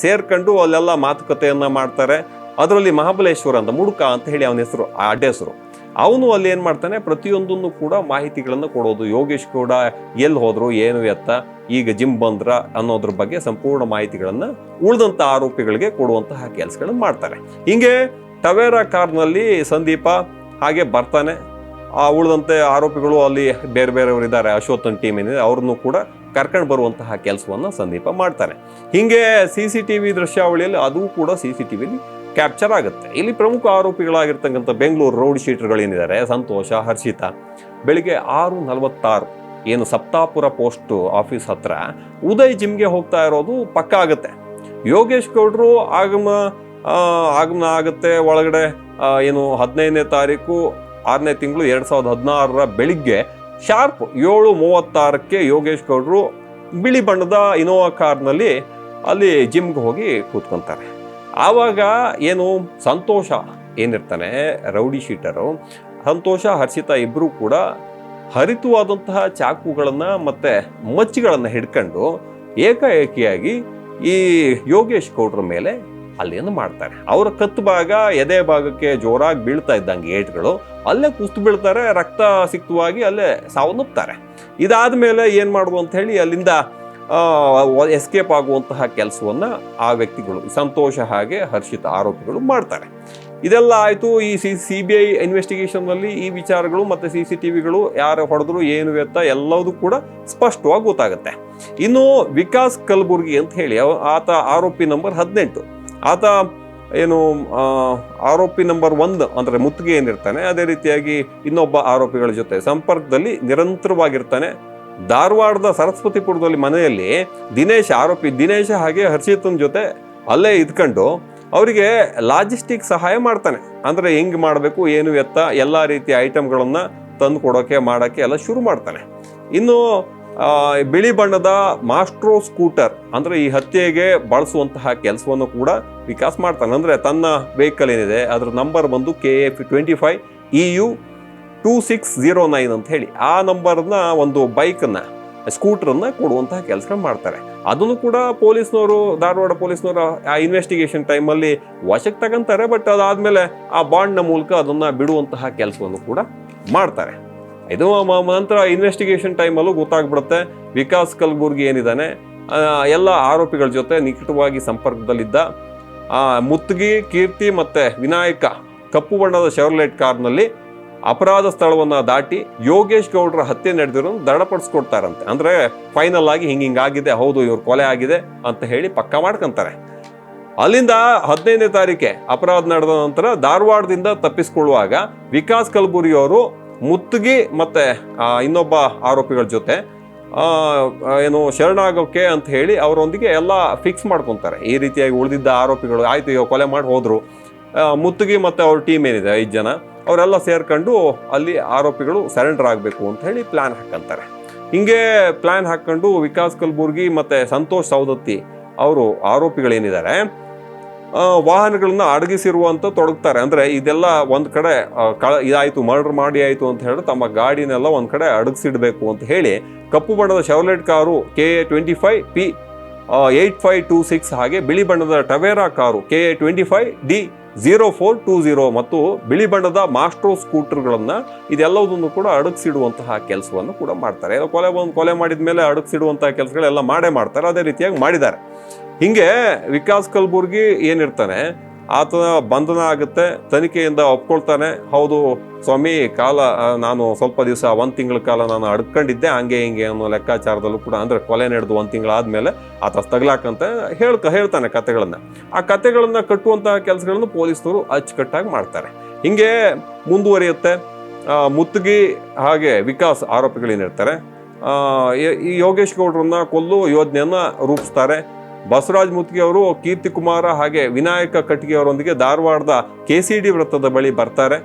ಸೇರ್ಕೊಂಡು ಅಲ್ಲೆಲ್ಲ ಮಾತುಕತೆಯನ್ನು ಮಾಡ್ತಾರೆ. ಅದರಲ್ಲಿ ಮಹಾಬಲೇಶ್ವರ ಅಂತ ಮುಡುಕ ಅಂತ ಹೇಳಿ ಅವನ ಹೆಸರು, ಆ ಅಡ್ಡ ಹೆಸರು. ಅವನು ಅಲ್ಲಿ ಏನು ಮಾಡ್ತಾನೆ, ಪ್ರತಿಯೊಂದನ್ನು ಕೂಡ ಮಾಹಿತಿಗಳನ್ನು ಕೊಡೋದು. ಯೋಗೇಶ್ ಗೌಡ ಎಲ್ಲಿ ಹೋದ್ರು, ಏನು ಎತ್ತ, ಈಗ ಜಿಮ್ ಬಂದ್ರ ಅನ್ನೋದ್ರ ಬಗ್ಗೆ ಸಂಪೂರ್ಣ ಮಾಹಿತಿಗಳನ್ನು ಉಳಿದಂಥ ಆರೋಪಿಗಳಿಗೆ ಕೊಡುವಂತಹ ಕೆಲಸಗಳನ್ನು ಮಾಡ್ತಾರೆ. ಹಿಂಗೆ ಟವೇರಾ ಕಾರ್ನಲ್ಲಿ ಸಂದೀಪ ಹಾಗೆ ಬರ್ತಾನೆ. ಆ ಉಳಿದಂತೆ ಆರೋಪಿಗಳು ಅಲ್ಲಿ ಬೇರೆ ಬೇರೆಯವರು ಇದ್ದಾರೆ, ಅಶ್ವತ್ಥನ್ ಟೀಮ್ ಏನಿದೆ ಅವ್ರನ್ನು ಕೂಡ ಕರ್ಕೊಂಡು ಬರುವಂತಹ ಕೆಲಸವನ್ನು ಸಂದೀಪ ಮಾಡ್ತಾನೆ. ಹಿಂಗೆ CCTV ದೃಶ್ಯಾವಳಿಯಲ್ಲಿ ಅದು ಕೂಡ CCTVಲಿ ಕ್ಯಾಪ್ಚರ್ ಆಗುತ್ತೆ. ಇಲ್ಲಿ ಪ್ರಮುಖ ಆರೋಪಿಗಳಾಗಿರ್ತಕ್ಕಂಥ ಬೆಂಗಳೂರು ರೌಡಿ ಶೀಟರ್ಗಳೇನಿದ್ದಾರೆ ಸಂತೋಷ, ಹರ್ಷಿತಾ, ಬೆಳಿಗ್ಗೆ 6:46 ಏನು ಸಪ್ತಾಪುರ ಪೋಸ್ಟ್ ಆಫೀಸ್ ಹತ್ರ ಉದಯ್ ಜಿಮ್ಗೆ ಹೋಗ್ತಾ ಇರೋದು ಪಕ್ಕ ಆಗುತ್ತೆ. ಯೋಗೇಶ್ ಗೌಡ್ರು ಆಗಮನ ಆಗುತ್ತೆ ಒಳಗಡೆ. 15ನೇ ತಾರೀಕು 6ನೇ ತಿಂಗಳು 2016 ಬೆಳಿಗ್ಗೆ ಶಾರ್ಪ್ 7:36ಕ್ಕೆ ಯೋಗೇಶ್ ಗೌಡ್ರು ಬಿಳಿ ಬಣ್ಣದ ಇನೋವಾ ಕಾರ್ನಲ್ಲಿ ಅಲ್ಲಿ ಜಿಮ್ಗೆ ಹೋಗಿ ಕೂತ್ಕೊಂತಾರೆ. ಆವಾಗ ಸಂತೋಷ ಏನಿರ್ತಾನೆ ರೌಡಿ ಶೀಟರು, ಸಂತೋಷ, ಹರ್ಷಿತಾ ಇಬ್ಬರು ಕೂಡ ಹರಿತವಾದಂತಹ ಚಾಕುಗಳನ್ನು ಮತ್ತೆ ಮಚ್ಚಿಗಳನ್ನು ಹಿಡ್ಕೊಂಡು ಏಕಾಏಕಿಯಾಗಿ ಈ ಯೋಗೇಶ್ ಗೌಡ್ರ ಮೇಲೆ ಅಲ್ಲಿಯನ್ನು ಮಾಡ್ತಾರೆ. ಅವರ ಕತ್ತು ಭಾಗ, ಎದೆ ಭಾಗಕ್ಕೆ ಜೋರಾಗಿ ಬೀಳ್ತಾ ಇದ್ದಂಗೆ ಏಟ್ಗಳು, ಅಲ್ಲೇ ಕುಸ್ತು ಬೀಳ್ತಾರೆ, ರಕ್ತ ಸಿಕ್ತವಾಗಿ ಅಲ್ಲೇ ಸಾವನ್ನಪ್ತಾರೆ. ಇದಾದ ಮೇಲೆ ಏನು ಮಾಡೋದು ಅಂತ ಹೇಳಿ ಅಲ್ಲಿಂದ ಎಸ್ಕೇಪ್ ಆಗುವಂತಹ ಕೆಲಸವನ್ನು ಆ ವ್ಯಕ್ತಿಗಳು, ಸಂತೋಷ ಹಾಗೆ ಹರ್ಷಿತ ಆರೋಪಿಗಳು ಮಾಡ್ತಾರೆ. ಇದೆಲ್ಲ ಆಯಿತು. ಈ CBI ಇನ್ವೆಸ್ಟಿಗೇಷನ್ನಲ್ಲಿ ಈ ವಿಚಾರಗಳು ಮತ್ತು CCTVಗಳು ಯಾರು ಹೊಡೆದ್ರು, ಏನು ಎತ್ತ ಎಲ್ಲವೂ ಕೂಡ ಸ್ಪಷ್ಟವಾಗಿ ಗೊತ್ತಾಗುತ್ತೆ. ಇನ್ನು ವಿಕಾಸ್ ಕಲಬುರ್ಗಿ ಅಂತ ಹೇಳಿ ಆತ ಆರೋಪಿ ನಂಬರ್ 18. ಆತ ಆರೋಪಿ ನಂಬರ್ 1 ಅಂದರೆ ಮುತ್ತಿಗೆ ಏನಿರ್ತಾನೆ, ಅದೇ ರೀತಿಯಾಗಿ ಇನ್ನೊಬ್ಬ ಆರೋಪಿಗಳ ಜೊತೆ ಸಂಪರ್ಕದಲ್ಲಿ ನಿರಂತರವಾಗಿರ್ತಾನೆ. ಧಾರವಾಡದ ಸರಸ್ವತಿಪುರದಲ್ಲಿ ಮನೆಯಲ್ಲಿ ಆರೋಪಿ ದಿನೇಶ ಹಾಗೆ ಹರ್ಷಿತನ ಜೊತೆ ಅಲ್ಲೇ ಇದ್ಕೊಂಡು ಅವರಿಗೆ ಲಾಜಿಸ್ಟಿಕ್ ಸಹಾಯ ಮಾಡ್ತಾನೆ. ಅಂದರೆ ಹೆಂಗೆ ಮಾಡಬೇಕು, ಏನು ಎತ್ತ ಎಲ್ಲ ರೀತಿಯ ಐಟಮ್ಗಳನ್ನು ತಂದು ಕೊಡೋಕೆ ಮಾಡೋಕ್ಕೆ ಎಲ್ಲ ಶುರು ಮಾಡ್ತಾನೆ. ಇನ್ನು ಬಿಳಿ ಬಣ್ಣದ ಮಾಸ್ಟ್ರೋ ಸ್ಕೂಟರ್ ಅಂದರೆ ಈ ಹತ್ಯೆಗೆ ಬಳಸುವಂತಹ ಕೆಲಸವನ್ನು ಕೂಡ ವಿಕಾಸ್ ಮಾಡ್ತಾನೆ. ಅಂದರೆ ತನ್ನ ವೆಹಿಕಲ್ ಏನಿದೆ ಅದರ ನಂಬರ್ ಬಂದು KF25 EU 2609 ಅಂತ ಹೇಳಿ ಆ ನಂಬರ್ನ ಒಂದು ಬೈಕನ್ನು, ಸ್ಕೂಟರನ್ನು ಕೊಡುವಂತಹ ಕೆಲಸ ಮಾಡ್ತಾರೆ. ಅದನ್ನು ಕೂಡ ಪೊಲೀಸ್ನವರು, ಧಾರವಾಡ ಪೊಲೀಸ್ನವರು ಆ ಇನ್ವೆಸ್ಟಿಗೇಷನ್ ಟೈಮಲ್ಲಿ ವಶಕ್ಕೆ ತಗೊಂತಾರೆ. ಬಟ್ ಅದಾದಮೇಲೆ ಆ ಬಾಂಡ್ನ ಮೂಲಕ ಅದನ್ನು ಬಿಡುವಂತಹ ಕೆಲಸವನ್ನು ಕೂಡ ಮಾಡ್ತಾರೆ. ಇದು ನಂತರ ಇನ್ವೆಸ್ಟಿಗೇಷನ್ ಟೈಮಲ್ಲೂ ಗೊತ್ತಾಗ್ಬಿಡುತ್ತೆ ವಿಕಾಸ್ ಕಲಬುರ್ಗಿ ಏನಿದ್ದಾನೆ ಎಲ್ಲ ಆರೋಪಿಗಳ ಜೊತೆ ನಿಕಟವಾಗಿ ಸಂಪರ್ಕದಲ್ಲಿದ್ದ. ಮುತ್ತಿಗೆ, ಕೀರ್ತಿ ಮತ್ತು ವಿನಾಯಕ ಕಪ್ಪು ಬಣ್ಣದ ಶೆವ್ರಲೆಟ್ ಕಾರ್ನಲ್ಲಿ ಅಪರಾಧ ಸ್ಥಳವನ್ನು ದಾಟಿ ಯೋಗೇಶ್ ಗೌಡ್ರ ಹತ್ಯೆ ನಡೆದಿರೋ ದೃಢಪಡಿಸ್ಕೊಡ್ತಾರಂತೆ. ಅಂದರೆ ಫೈನಲ್ ಆಗಿ ಹಿಂಗಾಗಿದೆ, ಹೌದು ಇವ್ರ ಕೊಲೆ ಆಗಿದೆ ಅಂತ ಹೇಳಿ ಪಕ್ಕ ಮಾಡ್ಕೊಂತಾರೆ. ಅಲ್ಲಿಂದ 15ನೇ ತಾರೀಕೆ ಅಪರಾಧ ನಡೆದ ನಂತರ ಧಾರವಾಡದಿಂದ ತಪ್ಪಿಸ್ಕೊಳ್ಳುವಾಗ ವಿಕಾಸ್ ಕಲಬುರ್ಗಿ ಅವರು ಮುತ್ತಿಗೆ ಮತ್ತು ಇನ್ನೊಬ್ಬ ಆರೋಪಿಗಳ ಜೊತೆ ಶರಣಾಗೋಕೆ ಅಂತ ಹೇಳಿ ಅವರೊಂದಿಗೆ ಎಲ್ಲ ಫಿಕ್ಸ್ ಮಾಡ್ಕೊತಾರೆ. ಈ ರೀತಿಯಾಗಿ ಉಳಿದಿದ್ದ ಆರೋಪಿಗಳು ಆಯಿತು ಇವಾಗ ಕೊಲೆ ಮಾಡಿ ಹೋದರು, ಮುತ್ತುಗಿ ಮತ್ತು ಅವ್ರ ಟೀಮ್ ಏನಿದೆ 5 ಜನ ಅವರೆಲ್ಲ ಸೇರ್ಕೊಂಡು ಅಲ್ಲಿ ಆರೋಪಿಗಳು ಸರೆಂಡರ್ ಆಗಬೇಕು ಅಂತ ಹೇಳಿ ಪ್ಲಾನ್ ಹಾಕಂತಾರೆ. ಹಿಂಗೆ ಪ್ಲಾನ್ ಹಾಕೊಂಡು ವಿಕಾಸ್ ಕಲಬುರ್ಗಿ ಮತ್ತು ಸಂತೋಷ್ ಸವದತ್ತಿ ಅವರು ಆರೋಪಿಗಳೇನಿದ್ದಾರೆ ವಾಹನಗಳನ್ನ ಅಡಗಿಸಿರುವಂತ ತೊಡಗ್ತಾರೆ. ಅಂದ್ರೆ ಇದೆಲ್ಲ ಒಂದ್ ಕಡೆ ಇದಾಯ್ತು, ಮರ್ಡರ್ ಮಾಡಿ ಆಯ್ತು ಅಂತ ಹೇಳಿ ತಮ್ಮ ಗಾಡಿನೆಲ್ಲ ಒಂದ್ ಕಡೆ ಅಡಗಿಸಿಡ್ಬೇಕು ಅಂತ ಹೇಳಿ ಕಪ್ಪು ಬಣ್ಣದ ಶೆವ್ಲೆಟ್ ಕಾರು KA25P 8526 ಹಾಗೆ ಬಿಳಿ ಬಣ್ಣದ ಟವೇರಾ ಕಾರು KA25D0420 ಮತ್ತು ಬಿಳಿ ಬಣ್ಣದ ಮಾಸ್ಟ್ರೋ ಸ್ಕೂಟರ್ಗಳನ್ನ ಇದೆಲ್ಲದನ್ನು ಕೂಡ ಅಡಗಿಸಿಡುವಂತಹ ಕೆಲಸವನ್ನು ಕೂಡ ಮಾಡ್ತಾರೆ. ಕೊಲೆ ಮಾಡಿದ ಮೇಲೆ ಅಡಗಿಸಿಡುವಂತಹ ಕೆಲಸಗಳೆಲ್ಲ ಮಾಡೇ ಮಾಡ್ತಾರೆ. ಅದೇ ರೀತಿಯಾಗಿ ಮಾಡಿದ್ದಾರೆ. ಹಿಂಗೆ ವಿಕಾಸ್ ಕಲಬುರ್ಗಿ ಏನಿರ್ತಾನೆ ಆತನ ಬಂಧನ ಆಗುತ್ತೆ, ತನಿಖೆಯಿಂದ ಒಪ್ಕೊಳ್ತಾನೆ. ಹೌದು ಸ್ವಾಮಿ, ನಾನು ಸ್ವಲ್ಪ ದಿವಸ 1 ತಿಂಗಳ ಕಾಲ ನಾನು ಅಡ್ಕೊಂಡಿದ್ದೆ ಹಂಗೆ ಹಿಂಗೆ ಅನ್ನೋ ಲೆಕ್ಕಾಚಾರದಲ್ಲೂ ಕೂಡ, ಅಂದ್ರೆ ಕೊಲೆ ನಡೆದು 1 ತಿಂಗಳಾದ್ಮೇಲೆ ಆತ ತಗ್ಲಾಕಂತ ಹೇಳ್ತಾನೆ ಕತೆಗಳನ್ನ. ಆ ಕತೆಗಳನ್ನ ಕಟ್ಟುವಂತಹ ಕೆಲಸಗಳನ್ನು ಪೊಲೀಸರು ಅಚ್ಚುಕಟ್ಟಾಗಿ ಮಾಡ್ತಾರೆ. ಹಿಂಗೆ ಮುಂದುವರಿಯುತ್ತೆ. ಮುತ್ತುಗಿ ಹಾಗೆ ವಿಕಾಸ್ ಆರೋಪಿಗಳೇನಿರ್ತಾರೆ ಈ ಯೋಗೇಶ್ ಗೌಡ್ರನ್ನ ಕೊಲ್ಲು ಯೋಜನೆಯನ್ನ ರೂಪಿಸ್ತಾರೆ. ಬಸವರಾಜ್ ಮುತ್ಗಿ ಅವರು ಕೀರ್ತಿ ಕುಮಾರ ಹಾಗೆ ವಿನಾಯಕ ಕಟ್ಟಿಗೆ ಅವರೊಂದಿಗೆ ಧಾರವಾಡದ KCD ವೃತ್ತದ ಬಳಿ ಬರ್ತಾರೆ.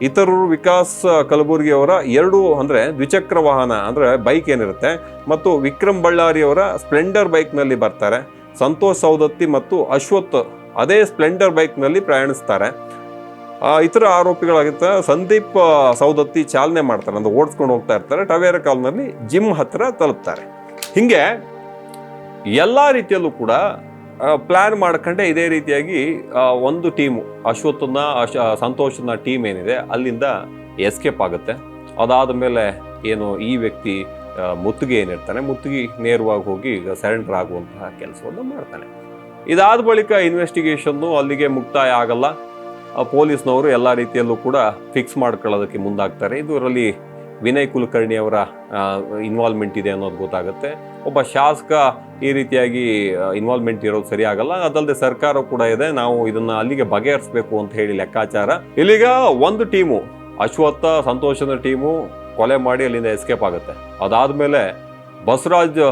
ಇತರರು ವಿಕಾಸ್ ಕಲಬುರ್ಗಿ ಅವರ 2 ಅಂದ್ರೆ ದ್ವಿಚಕ್ರ ವಾಹನ ಅಂದ್ರೆ ಬೈಕ್ ಏನಿರುತ್ತೆ ಮತ್ತು ವಿಕ್ರಮ್ ಬಳ್ಳಾರಿ ಅವರ ಸ್ಪ್ಲೆಂಡರ್ ಬೈಕ್ ನಲ್ಲಿ ಬರ್ತಾರೆ. ಸಂತೋಷ್ ಸವದತ್ತಿ ಮತ್ತು ಅಶ್ವಥ್ ಅದೇ ಸ್ಪ್ಲೆಂಡರ್ ಬೈಕ್ ನಲ್ಲಿ ಪ್ರಯಾಣಿಸ್ತಾರೆ. ಇತರ ಆರೋಪಿಗಳಾಗಿರ್ತಾರೆ ಸಂದೀಪ್ ಸವದತ್ತಿ ಚಾಲನೆ ಮಾಡ್ತಾರೆ, ಅಂದ್ರೆ ಓಡಿಸ್ಕೊಂಡು ಹೋಗ್ತಾ ಇರ್ತಾರೆ. ಟವೇರಾ ಕಾಲ್ನಲ್ಲಿ ಜಿಮ್ ಹತ್ರ ತಲುಪ್ತಾರೆ. ಹಿಂಗೆ ಎಲ್ಲ ರೀತಿಯಲ್ಲೂ ಕೂಡ ಪ್ಲಾನ್ ಮಾಡ್ಕೊಂಡೆ ಇದೇ ರೀತಿಯಾಗಿ ಒಂದು ಟೀಮು ಸಂತೋಷನ ಟೀಮ್ ಏನಿದೆ ಅಲ್ಲಿಂದ ಎಸ್ಕೇಪ್ ಆಗುತ್ತೆ. ಅದಾದ ಮೇಲೆ ಏನು ಈ ವ್ಯಕ್ತಿ ಮುತ್ತಿಗೆ ಏನಿರ್ತಾನೆ, ಮುತ್ತಿಗೆ ನೇರವಾಗಿ ಹೋಗಿ ಈಗ ಸರೆಂಡರ್ ಆಗುವಂತಹ ಕೆಲಸವನ್ನು ಮಾಡ್ತಾನೆ. ಇದಾದ ಬಳಿಕ ಇನ್ವೆಸ್ಟಿಗೇಷನ್ನು ಅಲ್ಲಿಗೆ ಮುಕ್ತಾಯ ಆಗಲ್ಲ. ಪೊಲೀಸ್ನವರು ಎಲ್ಲ ರೀತಿಯಲ್ಲೂ ಕೂಡ ಫಿಕ್ಸ್ ಮಾಡ್ಕೊಳ್ಳೋದಕ್ಕೆ ಮುಂದಾಗ್ತಾರೆ. ಇದರಲ್ಲಿ ವಿನಯ್ ಕುಲಕರ್ಣಿ ಅವರ ಇನ್ವಾಲ್ವ್ಮೆಂಟ್ ಇದೆ ಅನ್ನೋದು ಗೊತ್ತಾಗುತ್ತೆ. ಒಬ್ಬ ಶಾಸಕ ಈ ರೀತಿಯಾಗಿ ಇನ್ವಾಲ್ವ್ಮೆಂಟ್ ಇರೋದು ಸರಿ ಆಗಲ್ಲ, ಅದಲ್ಲದೆ ಸರ್ಕಾರ ಕೂಡ ಇದೆ, ನಾವು ಇದನ್ನ ಅಲ್ಲಿಗೆ ಬಗೆಹರಿಸಬೇಕು ಅಂತ ಹೇಳಿ ಲೆಕ್ಕಾಚಾರ. ಇಲ್ಲಿಗ ಒಂದು ಟೀಮು ಅಶ್ವತ್ಥ ಸಂತೋಷನ ಟೀಮು ಕೊಲೆ ಮಾಡಿ ಅಲ್ಲಿಂದ ಎಸ್ಕೇಪ್ ಆಗುತ್ತೆ. ಅದಾದ್ಮೇಲೆ ಬಸವರಾಜ್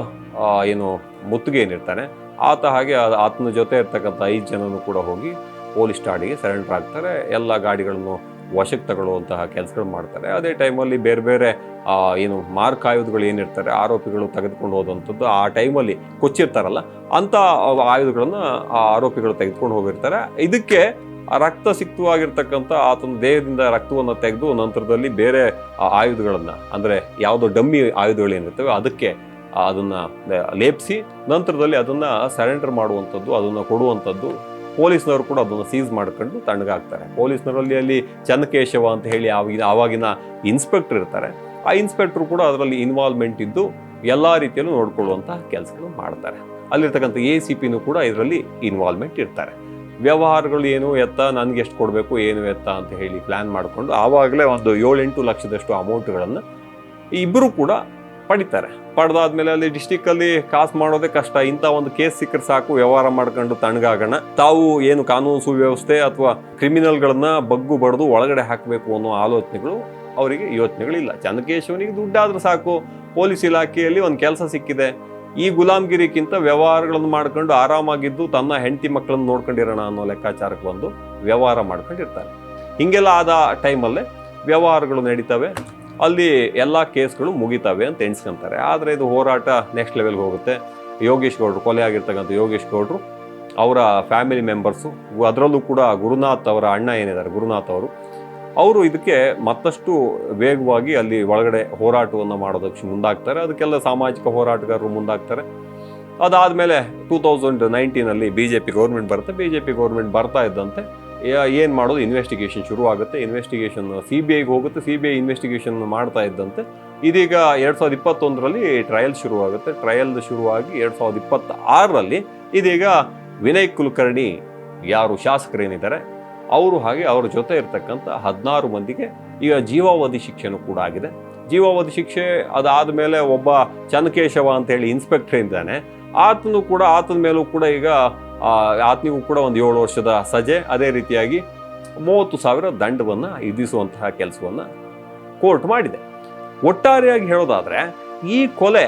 ಏನು ಮುತ್ತಿಗೆ ಏನಿರ್ತಾನೆ ಆತ ಹಾಗೆ ಆತನ ಜೊತೆ ಇರ್ತಕ್ಕಂಥ 5 ಜನನು ಕೂಡ ಹೋಗಿ ಪೊಲೀಸ್ ಠಾಣೆಗೆ ಸರೆಂಡರ್ ಆಗ್ತಾರೆ. ಎಲ್ಲ ಗಾಡಿಗಳನ್ನು ವಶಕ್ಕೆ ತಗೊಳ್ಳುವಂತಹ ಕೆಲಸಗಳು ಮಾಡ್ತಾರೆ. ಅದೇ ಟೈಮಲ್ಲಿ ಬೇರೆ ಬೇರೆ ಏನು ಮಾರ್ಕ್ ಆಯುಧಗಳು ಏನಿರ್ತಾರೆ ಆರೋಪಿಗಳು ತೆಗೆದುಕೊಂಡು ಹೋದಂಥದ್ದು ಆ ಟೈಮಲ್ಲಿ ಕೊಚ್ಚಿರ್ತಾರಲ್ಲ ಅಂಥ ಆಯುಧಗಳನ್ನು ಆ ಆರೋಪಿಗಳು ತೆಗೆದುಕೊಂಡು ಹೋಗಿರ್ತಾರೆ. ಇದಕ್ಕೆ ರಕ್ತ ಸಿಕ್ತವಾಗಿರ್ತಕ್ಕಂಥ ಆತನ ದೇಹದಿಂದ ರಕ್ತವನ್ನು ತೆಗೆದು ನಂತರದಲ್ಲಿ ಬೇರೆ ಆಯುಧಗಳನ್ನು, ಅಂದರೆ ಯಾವುದೋ ಡಮ್ಮಿ ಆಯುಧಗಳೇನಿರ್ತವೆ ಅದಕ್ಕೆ ಅದನ್ನ ಲೇಪಿಸಿ ನಂತರದಲ್ಲಿ ಅದನ್ನ ಸರೆಂಡರ್ ಮಾಡುವಂಥದ್ದು, ಅದನ್ನು ಕೊಡುವಂಥದ್ದು. ಪೊಲೀಸ್ನವರು ಕೂಡ ಅದನ್ನು ಸೀಸ್ ಮಾಡ್ಕೊಂಡು ತಣ್ಣಗಾಗ್ತಾರೆ. ಪೊಲೀಸ್ನವರಲ್ಲಿ ಅಲ್ಲಿ ಚನ್ನಕೇಶವ ಅಂತ ಹೇಳಿ ಆವಾಗಿನ ಇನ್ಸ್ಪೆಕ್ಟರ್ ಇರ್ತಾರೆ. ಆ ಇನ್ಸ್ಪೆಕ್ಟರ್ ಕೂಡ ಅದರಲ್ಲಿ ಇನ್ವಾಲ್ವ್ಮೆಂಟ್ ಇದ್ದು ಎಲ್ಲ ರೀತಿಯಲ್ಲೂ ನೋಡ್ಕೊಳ್ಳುವಂತಹ ಕೆಲಸಗಳು ಮಾಡ್ತಾರೆ. ಅಲ್ಲಿರ್ತಕ್ಕಂಥ ACPನೂ ಕೂಡ ಇದರಲ್ಲಿ ಇನ್ವಾಲ್ವ್ಮೆಂಟ್ ಇರ್ತಾರೆ. ವ್ಯವಹಾರಗಳು ಏನು ಎತ್ತ, ನನಗೆ ಎಷ್ಟು ಕೊಡಬೇಕು ಏನು ಎತ್ತ ಅಂತ ಹೇಳಿ ಪ್ಲಾನ್ ಮಾಡಿಕೊಂಡು ಆವಾಗಲೇ ಒಂದು 7-8 ಲಕ್ಷದಷ್ಟು ಅಮೌಂಟ್ಗಳನ್ನು ಇಬ್ಬರು ಕೂಡ ಪಡಿತಾರೆ. ಪಡೆದಾದ್ಮೇಲೆ ಅಲ್ಲಿ ಡಿಸ್ಟಿಕ್ಕಲ್ಲಿ ಕಾಸು ಮಾಡೋದೇ ಕಷ್ಟ. ಇಂಥ ಒಂದು ಕೇಸ್ ಸಿಕ್ಕರೆ ಸಾಕು, ವ್ಯವಹಾರ ಮಾಡ್ಕೊಂಡು ತಣ್ಣಗಾಗೋಣ, ತಾವು ಏನು ಕಾನೂನು ಸುವ್ಯವಸ್ಥೆ ಅಥವಾ ಕ್ರಿಮಿನಲ್ಗಳನ್ನ ಬಗ್ಗು ಬಡ್ದು ಒಳಗಡೆ ಹಾಕಬೇಕು ಅನ್ನೋ ಆಲೋಚನೆಗಳು ಅವರಿಗೆ ಯೋಚನೆಗಳಿಲ್ಲ. ಚನ್ನಕೇಶವನಿಗೆ ದುಡ್ಡಾದ್ರೂ ಸಾಕು, ಪೊಲೀಸ್ ಇಲಾಖೆಯಲ್ಲಿ ಒಂದು ಕೆಲಸ ಸಿಕ್ಕಿದೆ, ಈ ಗುಲಾಮ್ಗಿರಿಕ್ಕಿಂತ ವ್ಯವಹಾರಗಳನ್ನು ಮಾಡ್ಕೊಂಡು ಆರಾಮಾಗಿದ್ದು ತನ್ನ ಹೆಂಡತಿ ಮಕ್ಕಳನ್ನು ನೋಡ್ಕೊಂಡಿರೋಣ ಅನ್ನೋ ಲೆಕ್ಕಾಚಾರಕ್ಕೆ ಬಂದು ವ್ಯವಹಾರ ಮಾಡ್ಕೊಂಡಿರ್ತಾರೆ. ಹಿಂಗೆಲ್ಲ ಆದ ಟೈಮಲ್ಲೇ ವ್ಯವಹಾರಗಳು ನಡೀತವೆ, ಅಲ್ಲಿ ಎಲ್ಲ ಕೇಸ್ಗಳು ಮುಗಿತವೆ ಅಂತ ಎಣಿಸ್ಕೊಂತಾರೆ. ಆದರೆ ಇದು ಹೋರಾಟ ನೆಕ್ಸ್ಟ್ ಲೆವೆಲ್ಗೆ ಹೋಗುತ್ತೆ. ಯೋಗೇಶ್ ಗೌಡ್ರು, ಕೊಲೆ ಆಗಿರ್ತಕ್ಕಂಥ ಯೋಗೇಶ್ ಗೌಡ್ರು, ಅವರ ಫ್ಯಾಮಿಲಿ ಮೆಂಬರ್ಸು, ಅದರಲ್ಲೂ ಕೂಡ ಗುರುನಾಥ್ ಅವರ ಅಣ್ಣ ಏನಿದ್ದಾರೆ ಗುರುನಾಥ್ ಅವರು ಇದಕ್ಕೆ ಮತ್ತಷ್ಟು ವೇಗವಾಗಿ ಅಲ್ಲಿ ಒಳಗಡೆ ಹೋರಾಟವನ್ನು ಮಾಡೋದಕ್ಕೆ ಮುಂದಾಗ್ತಾರೆ. ಅದಕ್ಕೆಲ್ಲ ಸಾಮಾಜಿಕ ಹೋರಾಟಗಾರರು ಮುಂದಾಗ್ತಾರೆ. ಅದಾದಮೇಲೆ 2019 BJP ಗೌರ್ಮೆಂಟ್ ಬರುತ್ತೆ. BJP ಗೌರ್ಮೆಂಟ್ ಬರ್ತಾ ಇದ್ದಂತೆ ಏನು ಮಾಡೋದು, ಇನ್ವೆಸ್ಟಿಗೇಷನ್ ಶುರು ಆಗುತ್ತೆ. ಇನ್ವೆಸ್ಟಿಗೇಷನ್ CBIಗೆ ಹೋಗುತ್ತೆ. CBI ಇನ್ವೆಸ್ಟಿಗೇಷನ್ ಮಾಡ್ತಾ ಇದ್ದಂತೆ ಇದೀಗ 2021 ಟ್ರಯಲ್ ಶುರುವಾಗುತ್ತೆ. ಟ್ರಯಲ್ ಶುರುವಾಗಿ 2026 ಇದೀಗ ವಿನಯ್ ಕುಲಕರ್ಣಿ ಯಾರು ಶಾಸಕರೇನಿದ್ದಾರೆ ಅವರು ಹಾಗೆ ಅವರ ಜೊತೆ ಇರ್ತಕ್ಕಂಥ 16 ಮಂದಿಗೆ ಈಗ ಜೀವಾವಧಿ ಶಿಕ್ಷೆನೂ ಕೂಡ ಆಗಿದೆ. ಜೀವಾವಧಿ ಶಿಕ್ಷೆ ಅದಾದ ಮೇಲೆ ಒಬ್ಬ ಚನ್ನಕೇಶವ ಅಂತ ಹೇಳಿ ಇನ್ಸ್ಪೆಕ್ಟರ್ ಇದ್ದಾನೆ, ಆತನ ಮೇಲೂ ಕೂಡ ಈಗ ಆತನಿಗೂ ಕೂಡ ಒಂದು 7 ವರ್ಷದ ಸಜೆ, ಅದೇ ರೀತಿಯಾಗಿ 30,000 ದಂಡವನ್ನು ವಿಧಿಸುವಂತಹ ಕೆಲಸವನ್ನು ಕೋರ್ಟ್ ಮಾಡಿದೆ. ಒಟ್ಟಾರೆಯಾಗಿ ಹೇಳೋದಾದ್ರೆ ಈ ಕೊಲೆ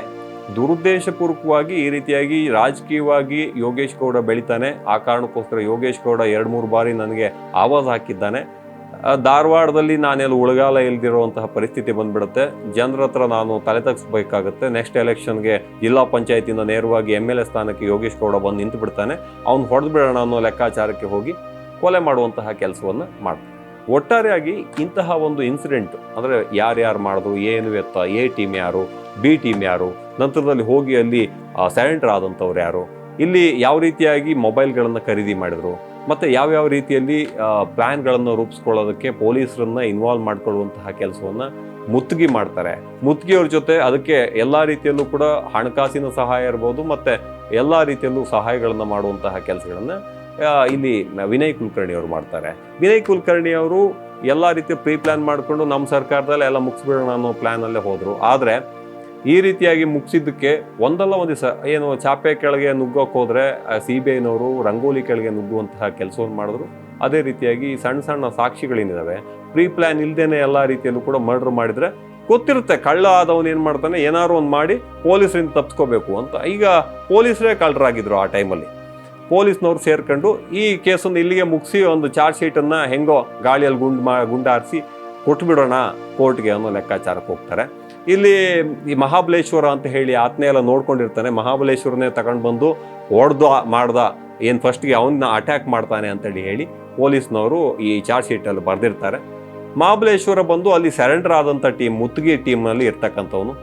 ದುರುದ್ದೇಶಪೂರ್ವಕವಾಗಿ ಈ ರೀತಿಯಾಗಿ ರಾಜಕೀಯವಾಗಿ ಯೋಗೇಶ್ ಗೌಡ ಬೆಳಿತಾನೆ. ಆ ಕಾರಣಕ್ಕೋಸ್ಕರ ಯೋಗೇಶ್ ಗೌಡ 2-3 ಬಾರಿ ನನಗೆ ಆವಾಜ್ ಹಾಕಿದ್ದಾನೆ. ಧಾರವಾಡದಲ್ಲಿ ನಾನೆಲ್ಲ ಉಳಗಾಲ ಇಲ್ದಿರುವಂತಹ ಪರಿಸ್ಥಿತಿ ಬಂದ್ಬಿಡುತ್ತೆ. ಜನರ ಹತ್ರ ನಾನು ತಲೆ ತಗ್ಸ್ಬೇಕಾಗುತ್ತೆ. ನೆಕ್ಸ್ಟ್ ಎಲೆಕ್ಷನ್ಗೆ ಜಿಲ್ಲಾ ಪಂಚಾಯತಿಯಿಂದ ನೇರವಾಗಿ MLA ಸ್ಥಾನಕ್ಕೆ ಯೋಗೇಶ್ ಗೌಡ ಬಂದು ನಿಂತು ಬಿಡ್ತಾನೆ. ಅವ್ನು ಹೊಡೆದು ಬಿಡೋಣ ಅನ್ನೋ ಲೆಕ್ಕಾಚಾರಕ್ಕೆ ಹೋಗಿ ಕೊಲೆ ಮಾಡುವಂತಹ ಕೆಲಸವನ್ನು ಮಾಡ್ತಾನೆ. ಒಟ್ಟಾರೆಯಾಗಿ ಇಂತಹ ಒಂದು ಇನ್ಸಿಡೆಂಟ್ ಅಂದರೆ ಯಾರ್ಯಾರು ಮಾಡಿದ್ರು, ಏನು ಎತ್ತ, A ಟೀಮ್ ಯಾರು, B ಟೀಮ್ ಯಾರು, ನಂತರದಲ್ಲಿ ಹೋಗಿ ಅಲ್ಲಿ ಸರೆಂಡರ್ ಆದಂಥವ್ರು ಯಾರು, ಇಲ್ಲಿ ಯಾವ ರೀತಿಯಾಗಿ ಮೊಬೈಲ್ಗಳನ್ನು ಖರೀದಿ ಮಾಡಿದ್ರು, ಮತ್ತು ಯಾವ್ಯಾವ ರೀತಿಯಲ್ಲಿ ಪ್ಲ್ಯಾನ್ಗಳನ್ನು ರೂಪಿಸ್ಕೊಳ್ಳೋದಕ್ಕೆ ಪೊಲೀಸರನ್ನ ಇನ್ವಾಲ್ವ್ ಮಾಡ್ಕೊಳ್ಳುವಂತಹ ಕೆಲಸವನ್ನು ಮುತ್ತಿಗೆ ಮಾಡ್ತಾರೆ. ಮುತ್ತಿಗೆಯವ್ರ ಜೊತೆ ಅದಕ್ಕೆ ಎಲ್ಲ ರೀತಿಯಲ್ಲೂ ಕೂಡ ಹಣಕಾಸಿನ ಸಹಾಯ ಇರ್ಬೋದು, ಮತ್ತು ಎಲ್ಲ ರೀತಿಯಲ್ಲೂ ಸಹಾಯಗಳನ್ನು ಮಾಡುವಂತಹ ಕೆಲಸಗಳನ್ನು ಇಲ್ಲಿ ವಿನಯ್ ಕುಲಕರ್ಣಿ ಅವರು ಮಾಡ್ತಾರೆ. ವಿನಯ್ ಕುಲಕರ್ಣಿ ಅವರು ಎಲ್ಲ ರೀತಿಯ ಪ್ರೀ ಪ್ಲ್ಯಾನ್ ಮಾಡಿಕೊಂಡು ನಮ್ಮ ಸರ್ಕಾರದಲ್ಲಿ ಎಲ್ಲ ಮುಗಿಸ್ಬಿಡೋಣ ಅನ್ನೋ ಪ್ಲ್ಯಾನಲ್ಲೇ ಹೋದರು. ಆದರೆ ಈ ರೀತಿಯಾಗಿ ಮುಗಿಸಿದ್ದಕ್ಕೆ ಒಂದಲ್ಲ ಒಂದು ಏನು ಚಾಪೆ ಕೆಳಗೆ ನುಗ್ಗೋಕೆ ಹೋದರೆ CBIನವರು ರಂಗೋಲಿ ಕೆಳಗೆ ನುಗ್ಗುವಂತಹ ಕೆಲಸವನ್ನು ಮಾಡಿದ್ರು. ಅದೇ ರೀತಿಯಾಗಿ ಸಣ್ಣ ಸಣ್ಣ ಸಾಕ್ಷಿಗಳೇನಿದ್ದಾವೆ ಪ್ರೀ ಪ್ಲ್ಯಾನ್ ಇಲ್ಲದೇನೆ ಎಲ್ಲ ರೀತಿಯಲ್ಲೂ ಕೂಡ ಮರ್ಡರ್ ಮಾಡಿದರೆ ಗೊತ್ತಿರುತ್ತೆ ಕಳ್ಳ ಆದವನು ಏನು ಮಾಡ್ತಾನೆ, ಏನಾದ್ರು ಒಂದು ಮಾಡಿ ಪೊಲೀಸರಿಂದ ತಪ್ಪಿಸ್ಕೋಬೇಕು ಅಂತ. ಈಗ ಪೊಲೀಸರೇ ಕಳ್ಳರಾಗಿದ್ರು ಆ ಟೈಮಲ್ಲಿ. ಪೊಲೀಸ್ನವ್ರು ಸೇರ್ಕೊಂಡು ಈ ಕೇಸನ್ನು ಇಲ್ಲಿಗೆ ಮುಗಿಸಿ ಒಂದು ಚಾರ್ಜ್ ಶೀಟನ್ನು ಹೆಂಗೋ ಗಾಳಿಯಲ್ಲಿ ಗುಂಡಾರಿಸಿ ಕೊಟ್ಬಿಡೋಣ ಕೋರ್ಟ್ಗೆ ಅನ್ನೋ ಲೆಕ್ಕಾಚಾರಕ್ಕೆ ಹೋಗ್ತಾರೆ. ಇಲ್ಲಿ ಈ ಮಹಾಬಲೇಶ್ವರ ಅಂತ ಹೇಳಿ ಆತನೇ ಎಲ್ಲ ನೋಡ್ಕೊಂಡಿರ್ತಾನೆ. ಮಹಾಬಲೇಶ್ವರನೇ ತಗೊಂಡು ಬಂದು ಮಾಡ್ದ ಏನು ಫಸ್ಟ್ಗೆ ಅವನ್ನ ಅಟ್ಯಾಕ್ ಮಾಡ್ತಾನೆ ಅಂತೇಳಿ ಹೇಳಿ ಪೊಲೀಸ್ನವರು ಈ ಚಾರ್ಜ್ ಶೀಟಲ್ಲಿ ಬರೆದಿರ್ತಾರೆ. ಮಹಾಬಲೇಶ್ವರ ಬಂದು ಅಲ್ಲಿ ಸರೆಂಡರ್ ಆದಂಥ ಮುತ್ತಿಗೆ ಟೀಮ್ನಲ್ಲಿ ಇರ್ತಕ್ಕಂಥವನು.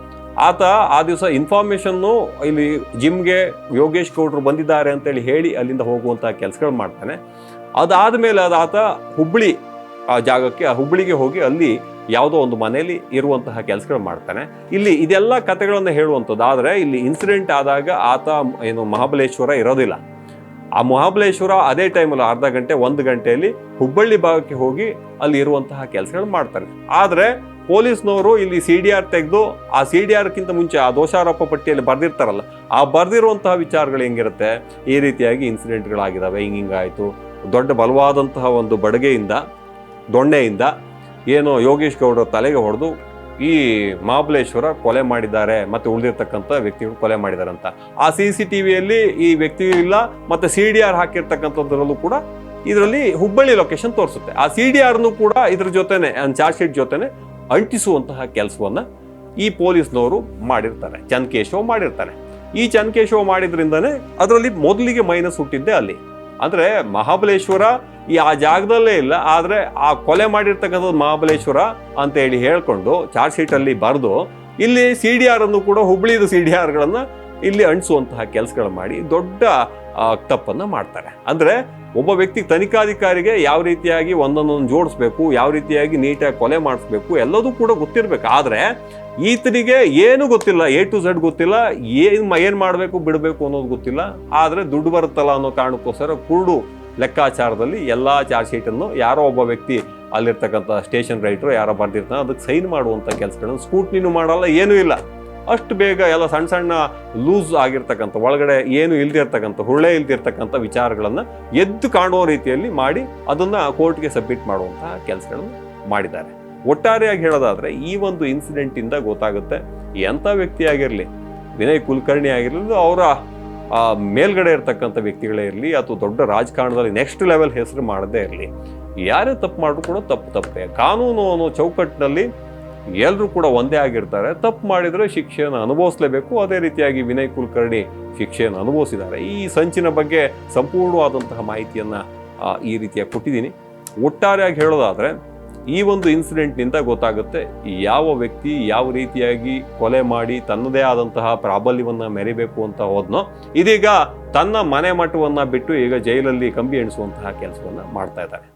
ಆತ ಆ ದಿವಸ ಇನ್ಫಾರ್ಮೇಷನ್ನು ಇಲ್ಲಿ ಜಿಮ್ಗೆ ಯೋಗೇಶ್ ಗೌಡರು ಬಂದಿದ್ದಾರೆ ಅಂತೇಳಿ ಹೇಳಿ ಅಲ್ಲಿಂದ ಹೋಗುವಂಥ ಕೆಲಸಗಳು ಮಾಡ್ತಾನೆ. ಅದಾದಮೇಲೆ ಆತ ಹುಬ್ಬಳ್ಳಿ ಆ ಜಾಗಕ್ಕೆ ಹುಬ್ಬಳ್ಳಿಗೆ ಹೋಗಿ ಅಲ್ಲಿ ಯಾವುದೋ ಒಂದು ಮನೆಯಲ್ಲಿ ಇರುವಂತಹ ಕೆಲಸಗಳು ಮಾಡ್ತಾನೆ. ಇಲ್ಲಿ ಇದೆಲ್ಲ ಕಥೆಗಳನ್ನು ಹೇಳುವಂಥದ್ದು. ಆದರೆ ಇಲ್ಲಿ ಇನ್ಸಿಡೆಂಟ್ ಆದಾಗ ಆತ ಏನು ಮಹಾಬಲೇಶ್ವರ ಇರೋದಿಲ್ಲ. ಆ ಮಹಾಬಲೇಶ್ವರ ಅದೇ ಟೈಮಲ್ಲಿ ಅರ್ಧ ಗಂಟೆ 1 ಗಂಟೆಯಲ್ಲಿ ಹುಬ್ಬಳ್ಳಿ ಭಾಗಕ್ಕೆ ಹೋಗಿ ಅಲ್ಲಿ ಇರುವಂತಹ ಕೆಲಸಗಳು ಮಾಡ್ತಾನೆ. ಆದರೆ ಪೊಲೀಸ್ನವರು ಇಲ್ಲಿ CDR ತೆಗೆದು ಆ CDRಕ್ಕಿಂತ ಮುಂಚೆ ಆ ದೋಷಾರೋಪ ಪಟ್ಟಿಯಲ್ಲಿ ಬರೆದಿರ್ತಾರಲ್ಲ, ಆ ಬರೆದಿರುವಂತಹ ವಿಚಾರಗಳು ಹೆಂಗಿರುತ್ತೆ, ಈ ರೀತಿಯಾಗಿ ಇನ್ಸಿಡೆಂಟ್ಗಳಾಗಿದ್ದಾವೆ, ಹಿಂಗಾಯಿತು, ದೊಡ್ಡ ಬಲವಾದಂತಹ ಒಂದು ದೊಣ್ಣೆಯಿಂದ ಏನೋ ಯೋಗೇಶ್ ಗೌಡರ ತಲೆಗೆ ಹೊಡೆದು ಈ ಮಹಾಬಲೇಶ್ವರ ಕೊಲೆ ಮಾಡಿದ್ದಾರೆ ಮತ್ತು ಉಳಿದಿರ್ತಕ್ಕಂಥ ವ್ಯಕ್ತಿಗಳು ಕೊಲೆ ಮಾಡಿದ್ದಾರೆ ಅಂತ. ಆ CCTVಯಲ್ಲಿ ಈ ವ್ಯಕ್ತಿಯೂ ಇಲ್ಲ, ಮತ್ತು CDR ಹಾಕಿರ್ತಕ್ಕಂಥದ್ರಲ್ಲೂ ಕೂಡ ಇದರಲ್ಲಿ ಹುಬ್ಬಳ್ಳಿ ಲೊಕೇಶನ್ ತೋರಿಸುತ್ತೆ. ಆ CDRನು ಕೂಡ ಇದ್ರ ಜೊತೆನೆ ಚಾರ್ಜ್ ಶೀಟ್ ಜೊತೆನೆ ಅಂಟಿಸುವಂತಹ ಕೆಲಸವನ್ನ ಈ ಪೊಲೀಸ್ನವರು ಮಾಡಿರ್ತಾರೆ. ಚನ್ಕೇಶವ್ ಮಾಡಿರ್ತಾರೆ. ಈ ಚನ್ಕೇಶವ್ ಮಾಡಿದ್ರಿಂದನೇ ಅದರಲ್ಲಿ ಮೊದಲಿಗೆ ಮೈನಸ್ ಹುಟ್ಟಿದ್ದೆ ಅಲ್ಲಿ. ಅಂದ್ರೆ ಮಹಾಬಲೇಶ್ವರ ಆ ಜಾಗದಲ್ಲೇ ಇಲ್ಲ, ಆದ್ರೆ ಆ ಕೊಲೆ ಮಾಡಿರ್ತಕ್ಕಂಥದ್ದು ಮಹಾಬಲೇಶ್ವರ ಅಂತ ಹೇಳಿ ಹೇಳ್ಕೊಂಡು ಚಾರ್ಜ್ ಶೀಟಲ್ಲಿ ಬರೆದು ಇಲ್ಲಿ CDR ಅನ್ನು ಕೂಡ ಹುಬ್ಬಳ್ಳಿದ CDRಗಳನ್ನ ಇಲ್ಲಿ ಅಂಟಿಸುವಂತಹ ಕೆಲಸಗಳು ಮಾಡಿ ದೊಡ್ಡ ತಪ್ಪನ್ನ ಮಾಡ್ತಾರೆ. ಅಂದ್ರೆ ಒಬ್ಬ ವ್ಯಕ್ತಿ ತನಿಖಾಧಿಕಾರಿಗೆ ಯಾವ ರೀತಿಯಾಗಿ ಒಂದೊಂದೊಂದು ಜೋಡಿಸ್ಬೇಕು, ಯಾವ ರೀತಿಯಾಗಿ ನೀಟಾಗಿ ಕೊಲೆ ಮಾಡಿಸ್ಬೇಕು ಎಲ್ಲದೂ ಕೂಡ ಗೊತ್ತಿರ್ಬೇಕು. ಆದರೆ ಈತನಿಗೆ ಏನು ಗೊತ್ತಿಲ್ಲ, A to Z ಗೊತ್ತಿಲ್ಲ, ಏನು ಮಾಡಬೇಕು ಬಿಡಬೇಕು ಅನ್ನೋದು ಗೊತ್ತಿಲ್ಲ. ಆದರೆ ದುಡ್ಡು ಬರುತ್ತಲ್ಲ ಅನ್ನೋ ಕಾರಣಕ್ಕೋಸ್ಕರ ಕುರುಡು ಲೆಕ್ಕಾಚಾರದಲ್ಲಿ ಎಲ್ಲ ಚಾರ್ಜ್ ಶೀಟನ್ನು ಯಾರೋ ಒಬ್ಬ ವ್ಯಕ್ತಿ ಅಲ್ಲಿರ್ತಕ್ಕಂಥ ಸ್ಟೇಷನ್ ರೈಟ್ರು ಯಾರೋ ಬರ್ದಿರ್ತಾನೆ ಅದಕ್ಕೆ ಸೈನ್ ಮಾಡುವಂಥ ಕೆಲಸಗಳನ್ನು ಸ್ಕೂಟ್ನಿನೂ ಮಾಡಲ್ಲ, ಏನೂ ಇಲ್ಲ. ಅಷ್ಟು ಬೇಗ ಎಲ್ಲ ಸಣ್ಣ ಸಣ್ಣ ಲೂಸ್ ಆಗಿರ್ತಕ್ಕಂಥ ಒಳಗಡೆ ಏನು ಇಲ್ದಿರ್ತಕ್ಕಂಥ ಹುಳ್ಳೆ ಇಲ್ದಿರ್ತಕ್ಕಂಥ ವಿಚಾರಗಳನ್ನು ಎದ್ದು ಕಾಣುವ ರೀತಿಯಲ್ಲಿ ಮಾಡಿ ಅದನ್ನು ಕೋರ್ಟ್ಗೆ ಸಬ್ಮಿಟ್ ಮಾಡುವಂತಹ ಕೆಲಸಗಳನ್ನು ಮಾಡಿದ್ದಾರೆ. ಒಟ್ಟಾರೆಯಾಗಿ ಹೇಳೋದಾದರೆ ಈ ಒಂದು ಇನ್ಸಿಡೆಂಟಿಂದ ಗೊತ್ತಾಗುತ್ತೆ ಎಂಥ ವ್ಯಕ್ತಿ ಆಗಿರಲಿ, ವಿನಯ್ ಕುಲಕರ್ಣಿ ಆಗಿರಲಿ, ಅವರ ಮೇಲ್ಗಡೆ ಇರ್ತಕ್ಕಂಥ ವ್ಯಕ್ತಿಗಳೇ ಇರಲಿ ಅಥವಾ ದೊಡ್ಡ ರಾಜಕಾರಣದಲ್ಲಿ ನೆಕ್ಸ್ಟ್ ಲೆವೆಲ್ ಹೆಸರು ಮಾಡದೇ ಇರಲಿ, ಯಾರೇ ತಪ್ಪು ಮಾಡಿದ್ರು ಕೂಡ ತಪ್ಪೇ. ಕಾನೂನು ಅನ್ನೋ ಚೌಕಟ್ಟಿನಲ್ಲಿ ಎಲ್ಲರೂ ಕೂಡ ಒಂದೇ ಆಗಿರ್ತಾರೆ. ತಪ್ಪು ಮಾಡಿದರೆ ಶಿಕ್ಷೆಯನ್ನು ಅನುಭವಿಸಲೇಬೇಕು. ಅದೇ ರೀತಿಯಾಗಿ ವಿನಯ್ ಕುಲಕರ್ಣಿ ಶಿಕ್ಷೆಯನ್ನು ಅನುಭವಿಸಿದ್ದಾರೆ. ಈ ಸಂಚಿನ ಬಗ್ಗೆ ಸಂಪೂರ್ಣವಾದಂತಹ ಮಾಹಿತಿಯನ್ನು ಈ ರೀತಿಯಾಗಿ ಕೊಟ್ಟಿದ್ದೀನಿ. ಒಟ್ಟಾರೆಯಾಗಿ ಹೇಳೋದಾದರೆ ಈ ಒಂದು ಇನ್ಸಿಡೆಂಟ್ನಿಂದ ಗೊತ್ತಾಗುತ್ತೆ ಯಾವ ವ್ಯಕ್ತಿ ಯಾವ ರೀತಿಯಾಗಿ ಕೊಲೆ ಮಾಡಿ ತನ್ನದೇ ಆದಂತಹ ಪ್ರಾಬಲ್ಯವನ್ನು ಮೆರಿಬೇಕು ಅಂತ ಹೋದ್ನೋ ಇದೀಗ ತನ್ನ ಮನೆ ಮಠವನ್ನು ಬಿಟ್ಟು ಈಗ ಜೈಲಲ್ಲಿ ಕಂಬಿ ಎಣಿಸುವಂತಹ ಕೆಲಸವನ್ನು ಮಾಡ್ತಾ ಇದ್ದಾರೆ.